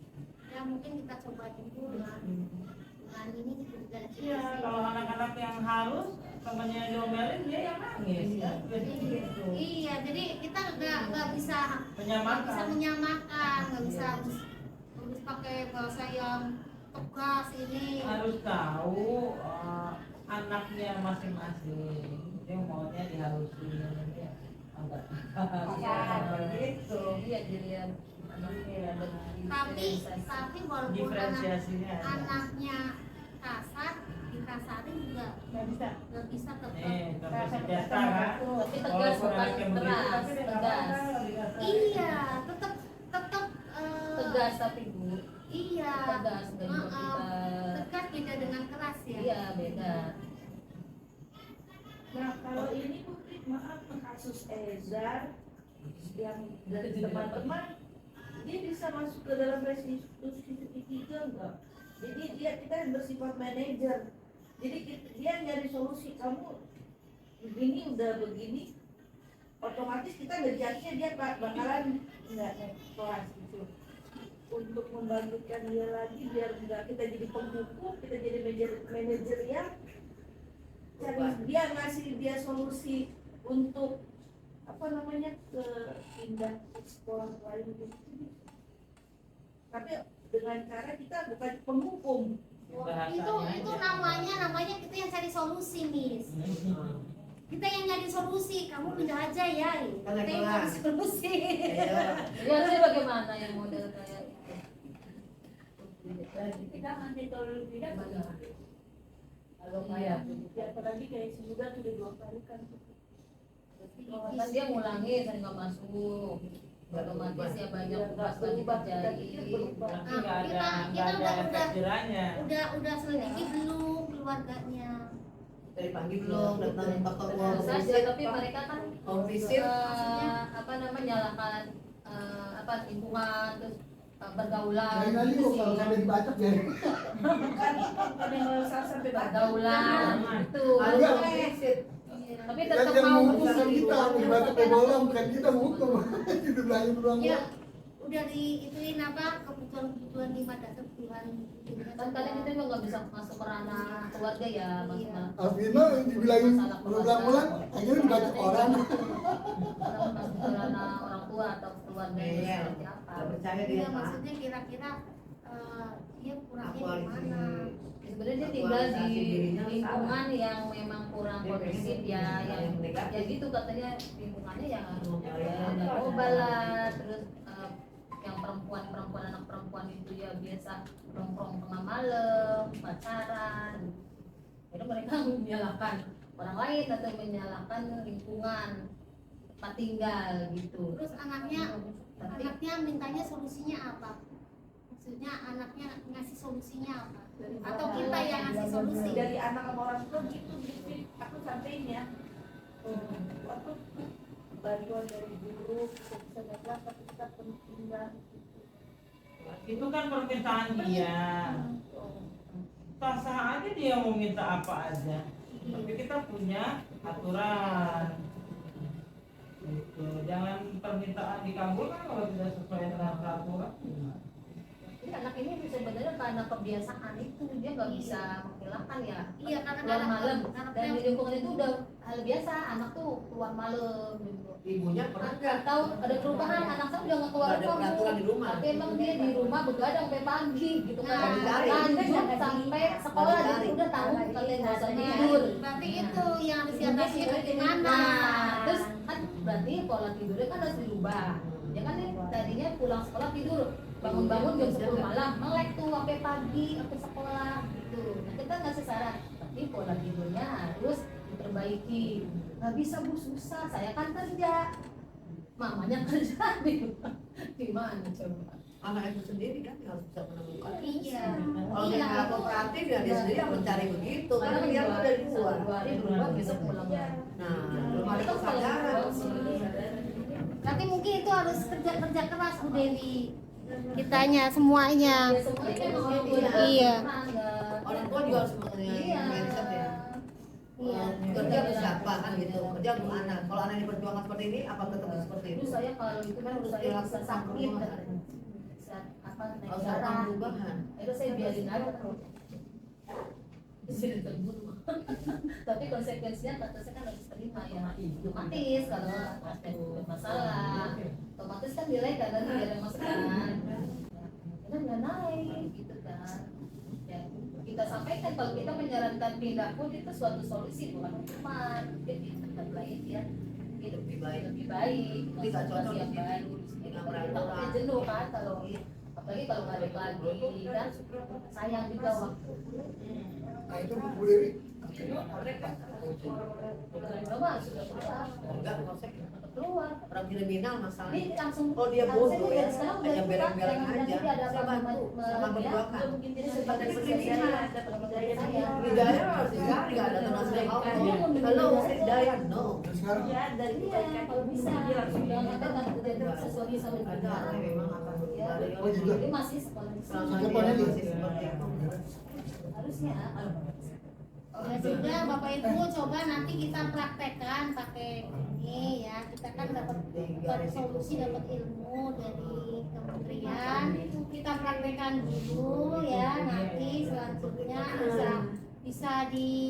Ya mungkin kita coba dulu dengan ini juga. Iya, kalau anak-anak yang harus temannya diomelin dia yang nangis. Ya, jadi gitu. Iya, jadi kita nggak bisa Menyamakan. menyamakan, nggak bisa harus pakai bahasa yang tegas ini. Harus tahu anaknya masing-masing. Dia maunya dihalusin. Dia enggak. Begitu. Iya dilihat anaknya Tapi walaupun Diferensiasinya ada. anaknya kasar, dikasarin juga nggak bisa tetap. Nih, tapi biasa kan. Tapi tegas, Walaupun bukan anaknya begitu, keras, tapi dia nggak tegas. apa-apa, dikasih. Iya, tetap tegas tapi Bu, Iya. tegas dan juga kita Tegas beda dengan keras ya. iya beda. Nah, kalau ini Putri, maaf kasus Ezar yang dari teman-teman, dia bisa masuk ke dalam restitusi 3 enggak? Jadi kita yang bersifat manajer. Jadi dia nyari solusi, kamu begini udah begini, otomatis kita ngejudge-nya dia bakalan nggak naik kelas gitu. Untuk membangkitkan dia lagi biar nggak kita jadi penghukum, kita jadi manajer yang cari dia, ngasih dia solusi untuk apa namanya ke pindah ke sekolah lain gitu. Tapi dengan cara kita bukan penghukum. Itu namanya kita yang cari solusi, Miss. Kita yang nyari solusi, kamu pindah aja ya. Kita yang cari solusi. Ya sih bagaimana yang model kayak Kita nanti kalau tidak bagaimana? Kalau kayak ya apalagi kayak semudah sudah 2 kali kan. kan dia ngulangi saya nggak masuk otomatis ya banyak pembahasan dikerjain. Tapi nggak ada efek jerahnya. Udah selidiki belum keluarganya? dari pagi belum datang toko Tentu saja tapi mereka kan visit apa namanya nyalakan apa lingkungan terus pergaulan Lain lagi kok kalau sampai dibacok ya. Bukan yang sampai pergaulan itu Ada visit. tapi Dan tetap yang mau mengumpulkan kita, dibacok ke bola bukan kita menghukum. Itu belajar beruang. Ya, udah diituin apa kebutuhan di dasar Tuhan. kan kadang itu juga nggak bisa masuk ke ranah keluarga ya masuk ke Alvino dibilangin ulang-ulang, akhirnya dibacok orang. orang masuk ke ranah orang tua atau keluarga itu Iya. seperti apa Nggak percaya dia Iya, Pak. maksudnya kira-kira dia kurangnya di Aktualisasi. mana? sebenarnya dia tinggal di Aktualisasi dirinya lingkungan yang memang kurang Dia kondusif pengen ya yang yang negatif. ya gitu katanya lingkungannya yang Ya, narkoba lah terus yang perempuan anak perempuan itu ya biasa nongkrong tengah malam pacaran jadi mereka menyalahkan orang lain atau menyalahkan lingkungan tempat tinggal gitu Terus anaknya tapi mintanya solusinya apa? Maksudnya anaknya ngasih solusinya apa? Atau kita yang ngasih solusi? dari anak sama orang tua gitu aku sampein ya. Waktu bantuan dari guru bisa dapat tapi kita penting lah. Itu kan permintaan dia. Sah-sah aja dia mau minta apa aja. Tapi kita punya aturan. Gitu. Jangan permintaan dikabulkan kalau tidak sesuai dengan peraturan. anak ini sebenarnya karena kebiasaan itu dia nggak bisa menghilangkan ya. Iya, karena keluar malam karena dan di lingkungan itu udah hal biasa anak tuh keluar malam gitu. Ibunya pernah nggak Tahu ada perubahan anak saya udah nggak keluar nggak ada peraturan di rumah? tapi emang dia di rumah begadang sampai pagi gitu kan. Nah, dicari. Lanjut sampai sekolah Dicari. gitu udah tahu kalian nggak usah Nah, tidur. berarti itu yang harus diatasi bagaimana? Nah, terus kan berarti pola tidurnya kan harus dirubah. Ya kan nih, tadinya pulang sekolah tidur, bangun-bangun jam 10 malam, melek tuh sampai pagi, sampai sekolah gitu. Nah, kita ngasih saran, tapi pola tidurnya harus diperbaiki. Nggak bisa Bu, susah, saya kan kerja, mamanya kerja gimana coba? Anak itu sendiri kan harus bisa menemukan. Iya. Kalau dia nggak kooperatif ya dia sendiri yang mencari begitu. Karena dia tuh dari luar. Hari berubah besok pulang. Nah, belum ada kesadaran. Berarti mungkin itu harus kerja keras Bu Dewi. Kitanya semuanya. Ya semuanya memang orang tua. Iya. Orang tua juga harus punya mindset ya. Kerja untuk siapa kan gitu. Kerja untuk anak. Kalau anak diperjuangkan seperti ini, apa tetap seperti itu? Itu saya kalau itu kan udah saya bisa sakit dan bisa apa naik Harus darah. ada perubahan. Itu saya biarin aja terus. Bisa terbunuh. Tapi konsekuensinya kata saya kan harus terima ya. Otomatis kalau ada masalah, otomatis kan nilai karena dia ada masalah. Karena nggak naik gitu kan. Ya, kita sampaikan kalau kita menyarankan pindah pun itu suatu solusi bukan hukuman. Jadi tempat lain ya hidup lebih baik, Tidak cocok yang di baru. sini. Kita udah jenuh kan kalau apalagi kalau balik lagi kan sayang juga waktu. Nah itu Bu Dewi. Coba sudah keluar, Enggak, konsep. keluar. Orang kriminal masalahnya. Ini langsung Oh, dia bodoh ya. sekarang Hanya udah bereng-bereng keluar, aja. nanti ada Saya bantu sama berdoakan. mungkin jadi sebagai saya Hidayah harus dicari, nggak ada tenaga Allah. Kalau hidayah, no. Dan sekarang dari kalau bisa jangan katakan tidak sesuatu sama Ada orang yang memang akan berbalik. Oh, juga. Ini masih sekolah Langsung Depannya dia juga. masih seperti itu. harusnya Ya sudah Bapak Ibu coba nanti kita praktekkan pakai ini ya, kita kan dapat solusi, dapat ilmu dari kementerian, kita praktekkan dulu ya, nanti selanjutnya bisa di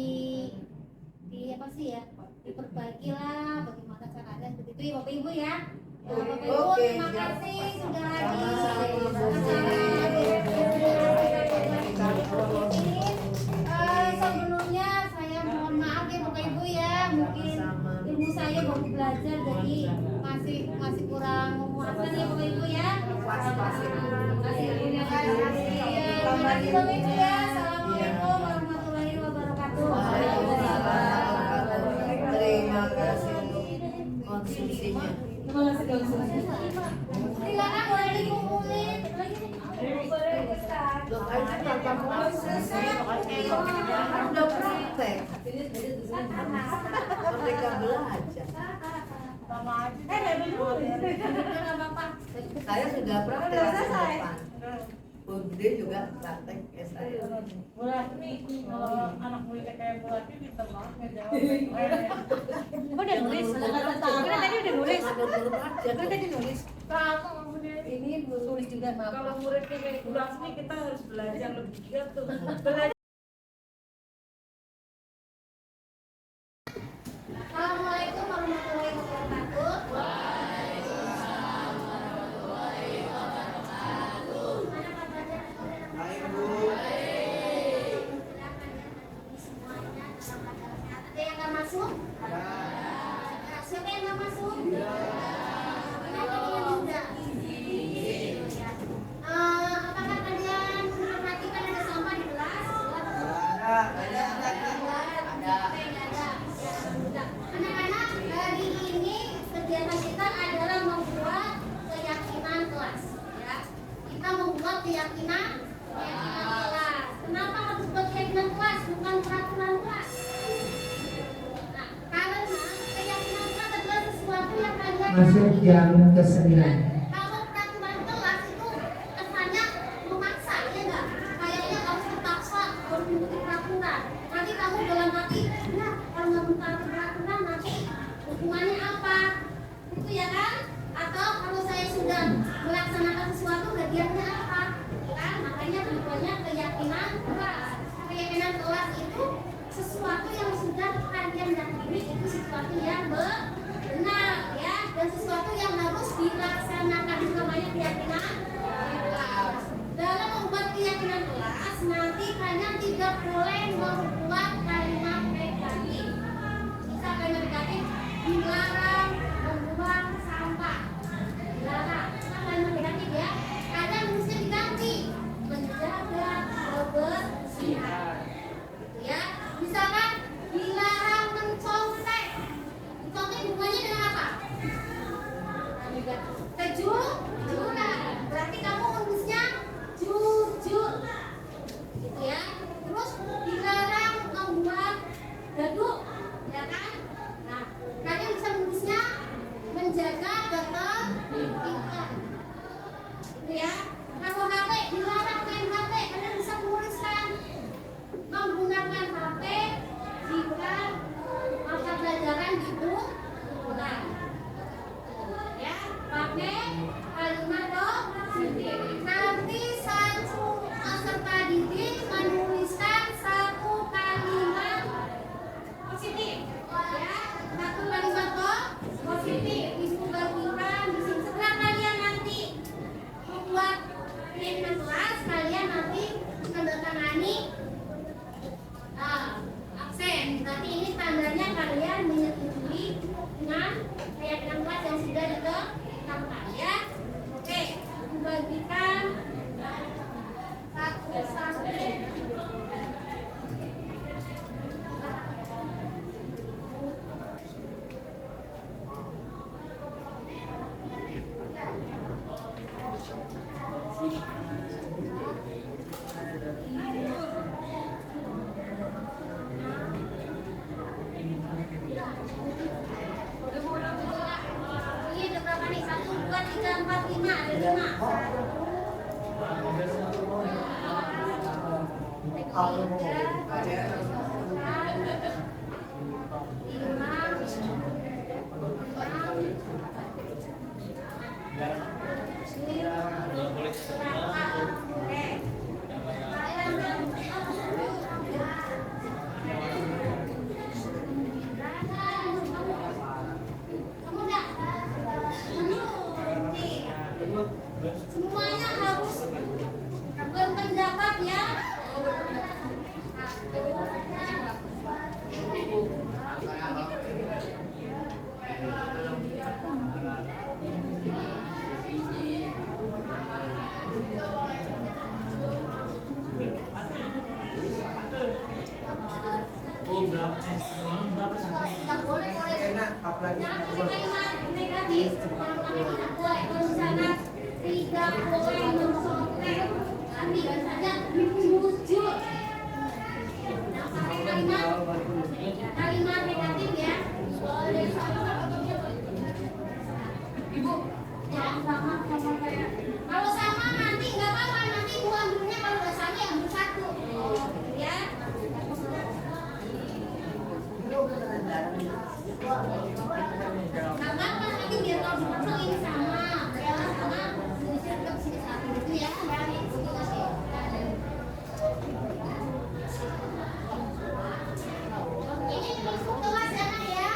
apa sih ya, diperbaiki lah bagaimana caranya begitu ya Bapak Ibu ya. Ya, Bapak Ibu Oke, terima siap. kasih sudah hadir. Sebelumnya saya mohon maaf ya Bapak Ibu ya, mungkin ilmu saya baru belajar jadi masih kurang memuaskan ya Bapak Ibu ya. Terima kasih Bapak Ibu ya. Assalamualaikum warahmatullahi wabarakatuh. Terima kasih konsumsinya. Silakan boleh dikumpulin. Loh, itu tanpa kan udah praktek. Mereka belajar. Saya sudah praktek tahun depan. Bude juga praktek saya. anak murid kayak Bulati minta maaf ngejawab. udah nulis tadi udah nulis Tadi nulis. ini belum tulis juga maaf Kalau muridnya kayak Bulati kita harus belajar lebih giat tuh. Belajar. Assalamualaikum warahmatullahi wabarakatuh. Ada yang nggak masuk? Siapa yang nggak masuk? Kenapa dengan muda? Apakah kalian memperhatikan ada sampah di kelas? Anak-anak, hari ini kegiatan kita adalah membuat keyakinan kelas. Ya, kita membuat keyakinan kelas. Kenapa harus buat keyakinan kelas, bukan peraturan kelas? Nah, karena keyakinan kelas adalah sesuatu yang kalian Masuk jam ke-9. kalau peraturan kelas itu kesannya memaksa, ya enggak? Kayaknya kamu terpaksa harus mengikuti peraturan. Nanti kamu dalam hati, ya kalau nggak mentaati peraturan nanti hukumannya apa? Itu ya kan? Atau kalau saya sudah melaksanakan sesuatu, bagiannya apa? Kan? Nanti ini tandanya kalian menyetujui dengan keyakinan kelas yang sudah ditetapkan ya. Oke, aku bagikan satu. Ini ada berapa nih? 1, 2, 3, 4, 5. Ada 5. Semuanya harus berpendapat ya. Tidak boleh kalimat negatif. Tidak boleh kalau misalnya tidak boleh mencontek, tapi saja jujur. Nah, pakai kalimat negatif ya. Ibu, jangan sama kayak. Kalau sama nanti nggak apa-apa, nanti ibu ambilnya kalau udah sama yang ambil satu. Ya. Nggak apa-apa, nanti biar kalau dimasuk ini sama. Sama tulisnya ke sini satu gitu ya. Ini masuk kelas sana ya.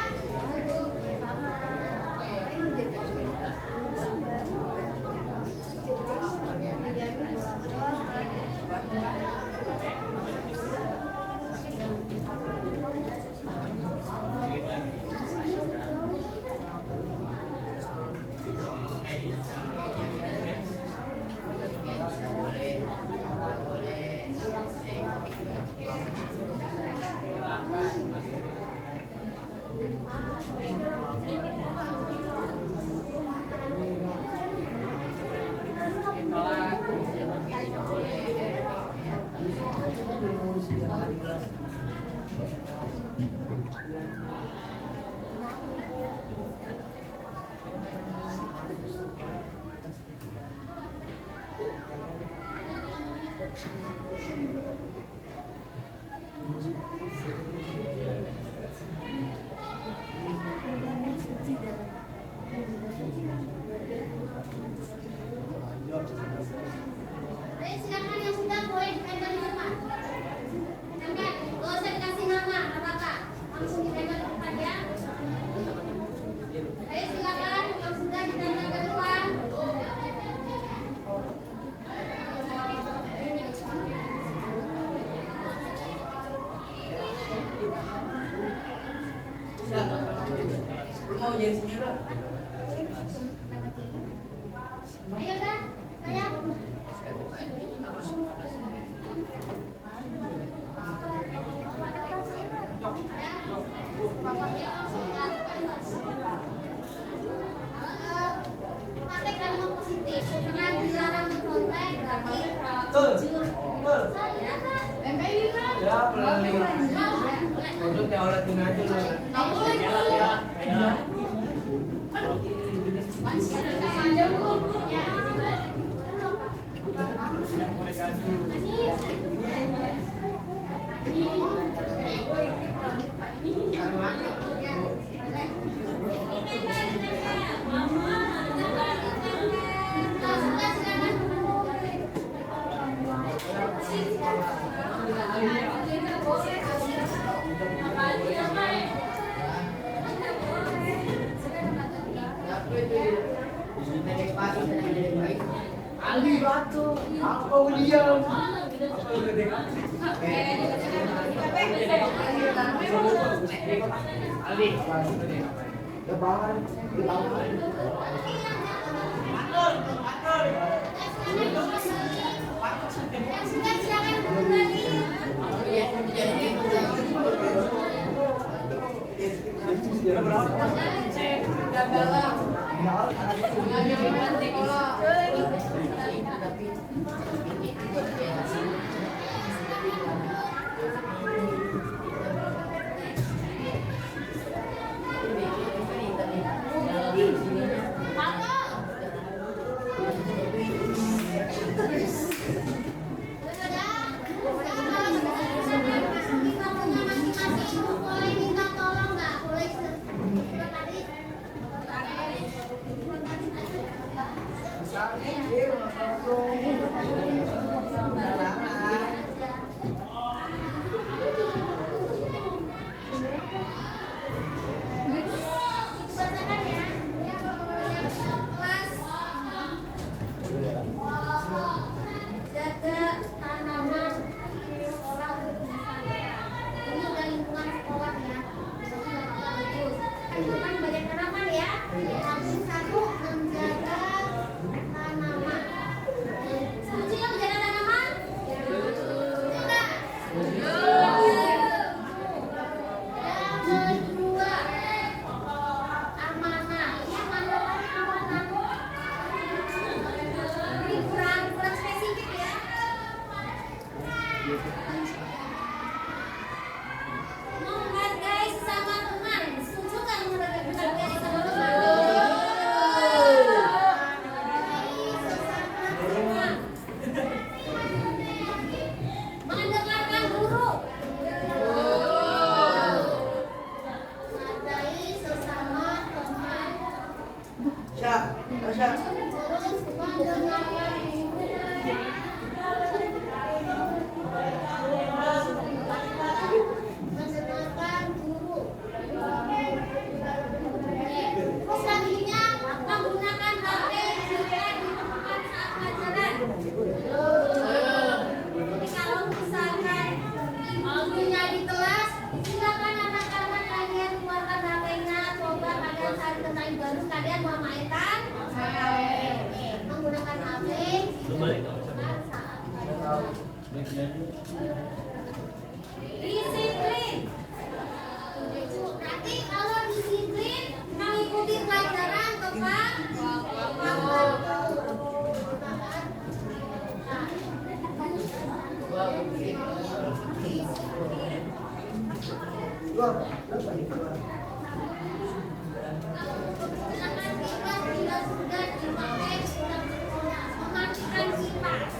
Ayo silakan yang sudah boleh ditempel di depan. Tempel, gak usah dikasih nama, apa-apa. Langsung ditempel di depan ya. Ayo silakan yang sudah ditempel ke depan. Mau jadi sendiri. Ayo dah, saya. Pakai kalimat positif, jangan dilarang mencontek, tapi jujur. Ya, Kak. Ya, pelan-pelan. Untuk yang oleh tinggal aja lah. Nggak boleh, ya. Ali batu, apa diam? Disiplin. Nanti kalau disiplin mengikuti pelajaran tepat. Mematikan kipas.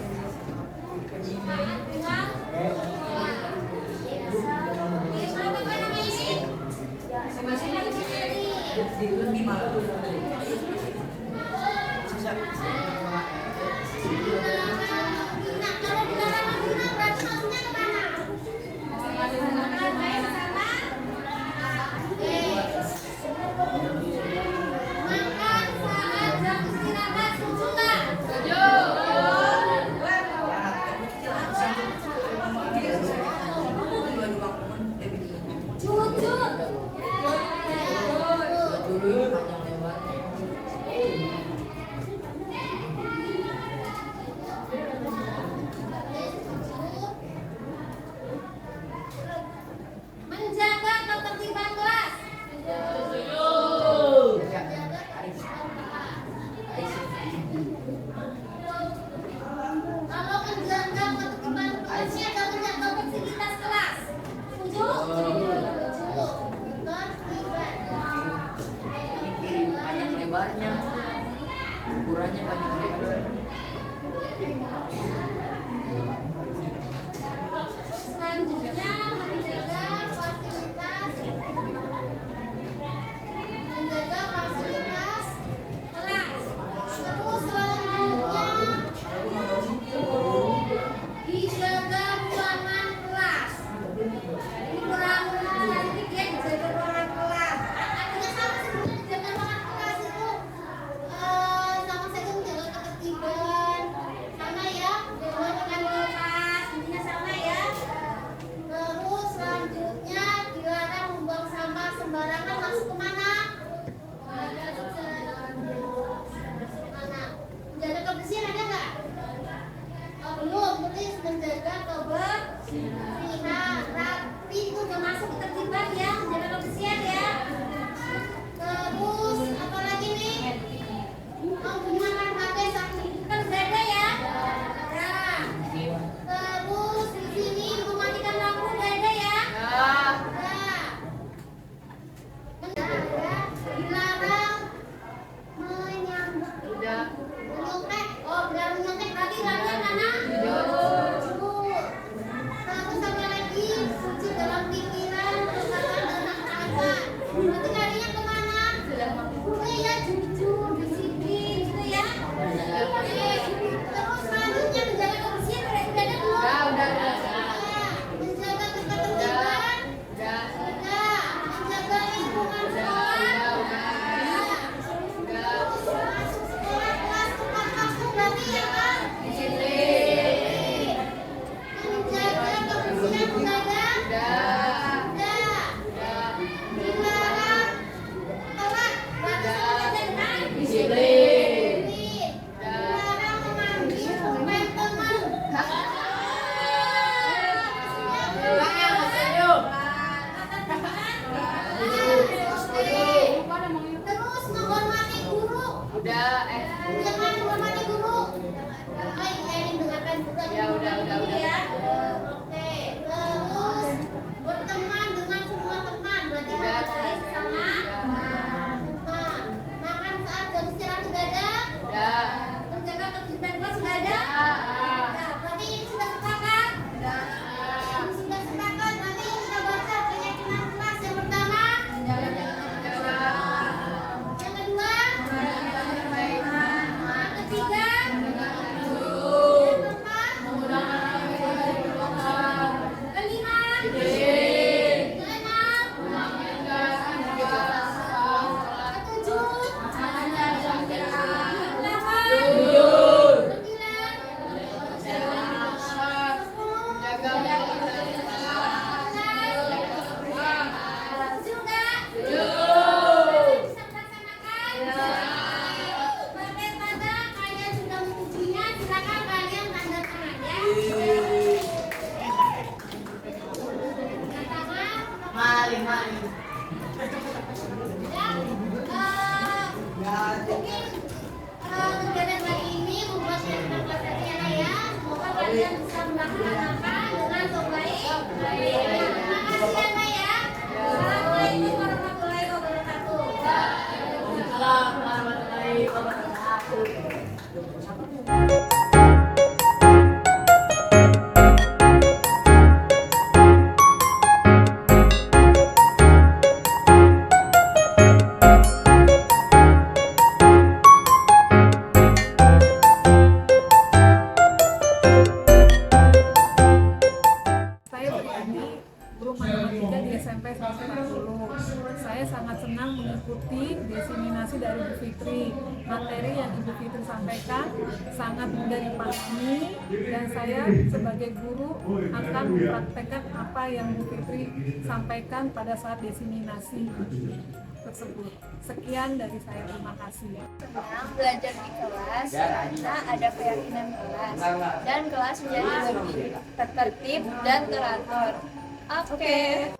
Menjaga ketertiban kelas. Kalau menjaga ketertiban kelasnya dan menjaga fleksibilitas kelas. Setuju? Nanti larinya kemana? Udah ya, jujur, disiplin gitu ya. Terus selanjutnya menjaga kebersihan udah ada belum? Udah. Menjaga ketertiban? Udah. Menjaga lingkungan sekolah? Terus masuk sekolah kelas tepat waktu berarti ya kan? Disiplin. Menjaga kebersihan udah ada? Udah. Dilarang telat berarti sama dengan disiplin. Dilarang mengambil pemain teman. Terus menghormati guru. Jangan menghormati guru. Baik, saya dengarkan juga ya. Oke. Terus berteman dengan semua teman. Berarti harus baik sama teman. Makan saat jam istirahat sudah ada? Menjaga ketertiban kelas sudah ada? Berarti ini sudah sepakat? Ini sudah sepakat. Nanti kita baca keyakinan kelas yang pertama. Yang kedua. Yang ketiga. Yang keempat. Kelima. Keenam. Ketujuh. Kegiatan hari ini membuat saya terpaksa ya. Semoga kalian bisa melaksanakan dengan baik. Terima kasih ya, Mbak ya. Assalamualaikum warahmatullahi wabarakatuh. Saya pribadi guru matematika di SMP 140. Saya sangat senang mengikuti diseminasi dari Bu Fitri. Materi yang Ibu Fitri sampaikan sangat mudah dipahami dan saya sebagai guru akan mempraktekkan apa yang Bu Fitri sampaikan pada saat diseminasi tersebut. Sekian dari saya, terima kasih. Senang belajar di kelas karena ada keyakinan kelas dan kelas menjadi lebih tertib dan teratur. Oke.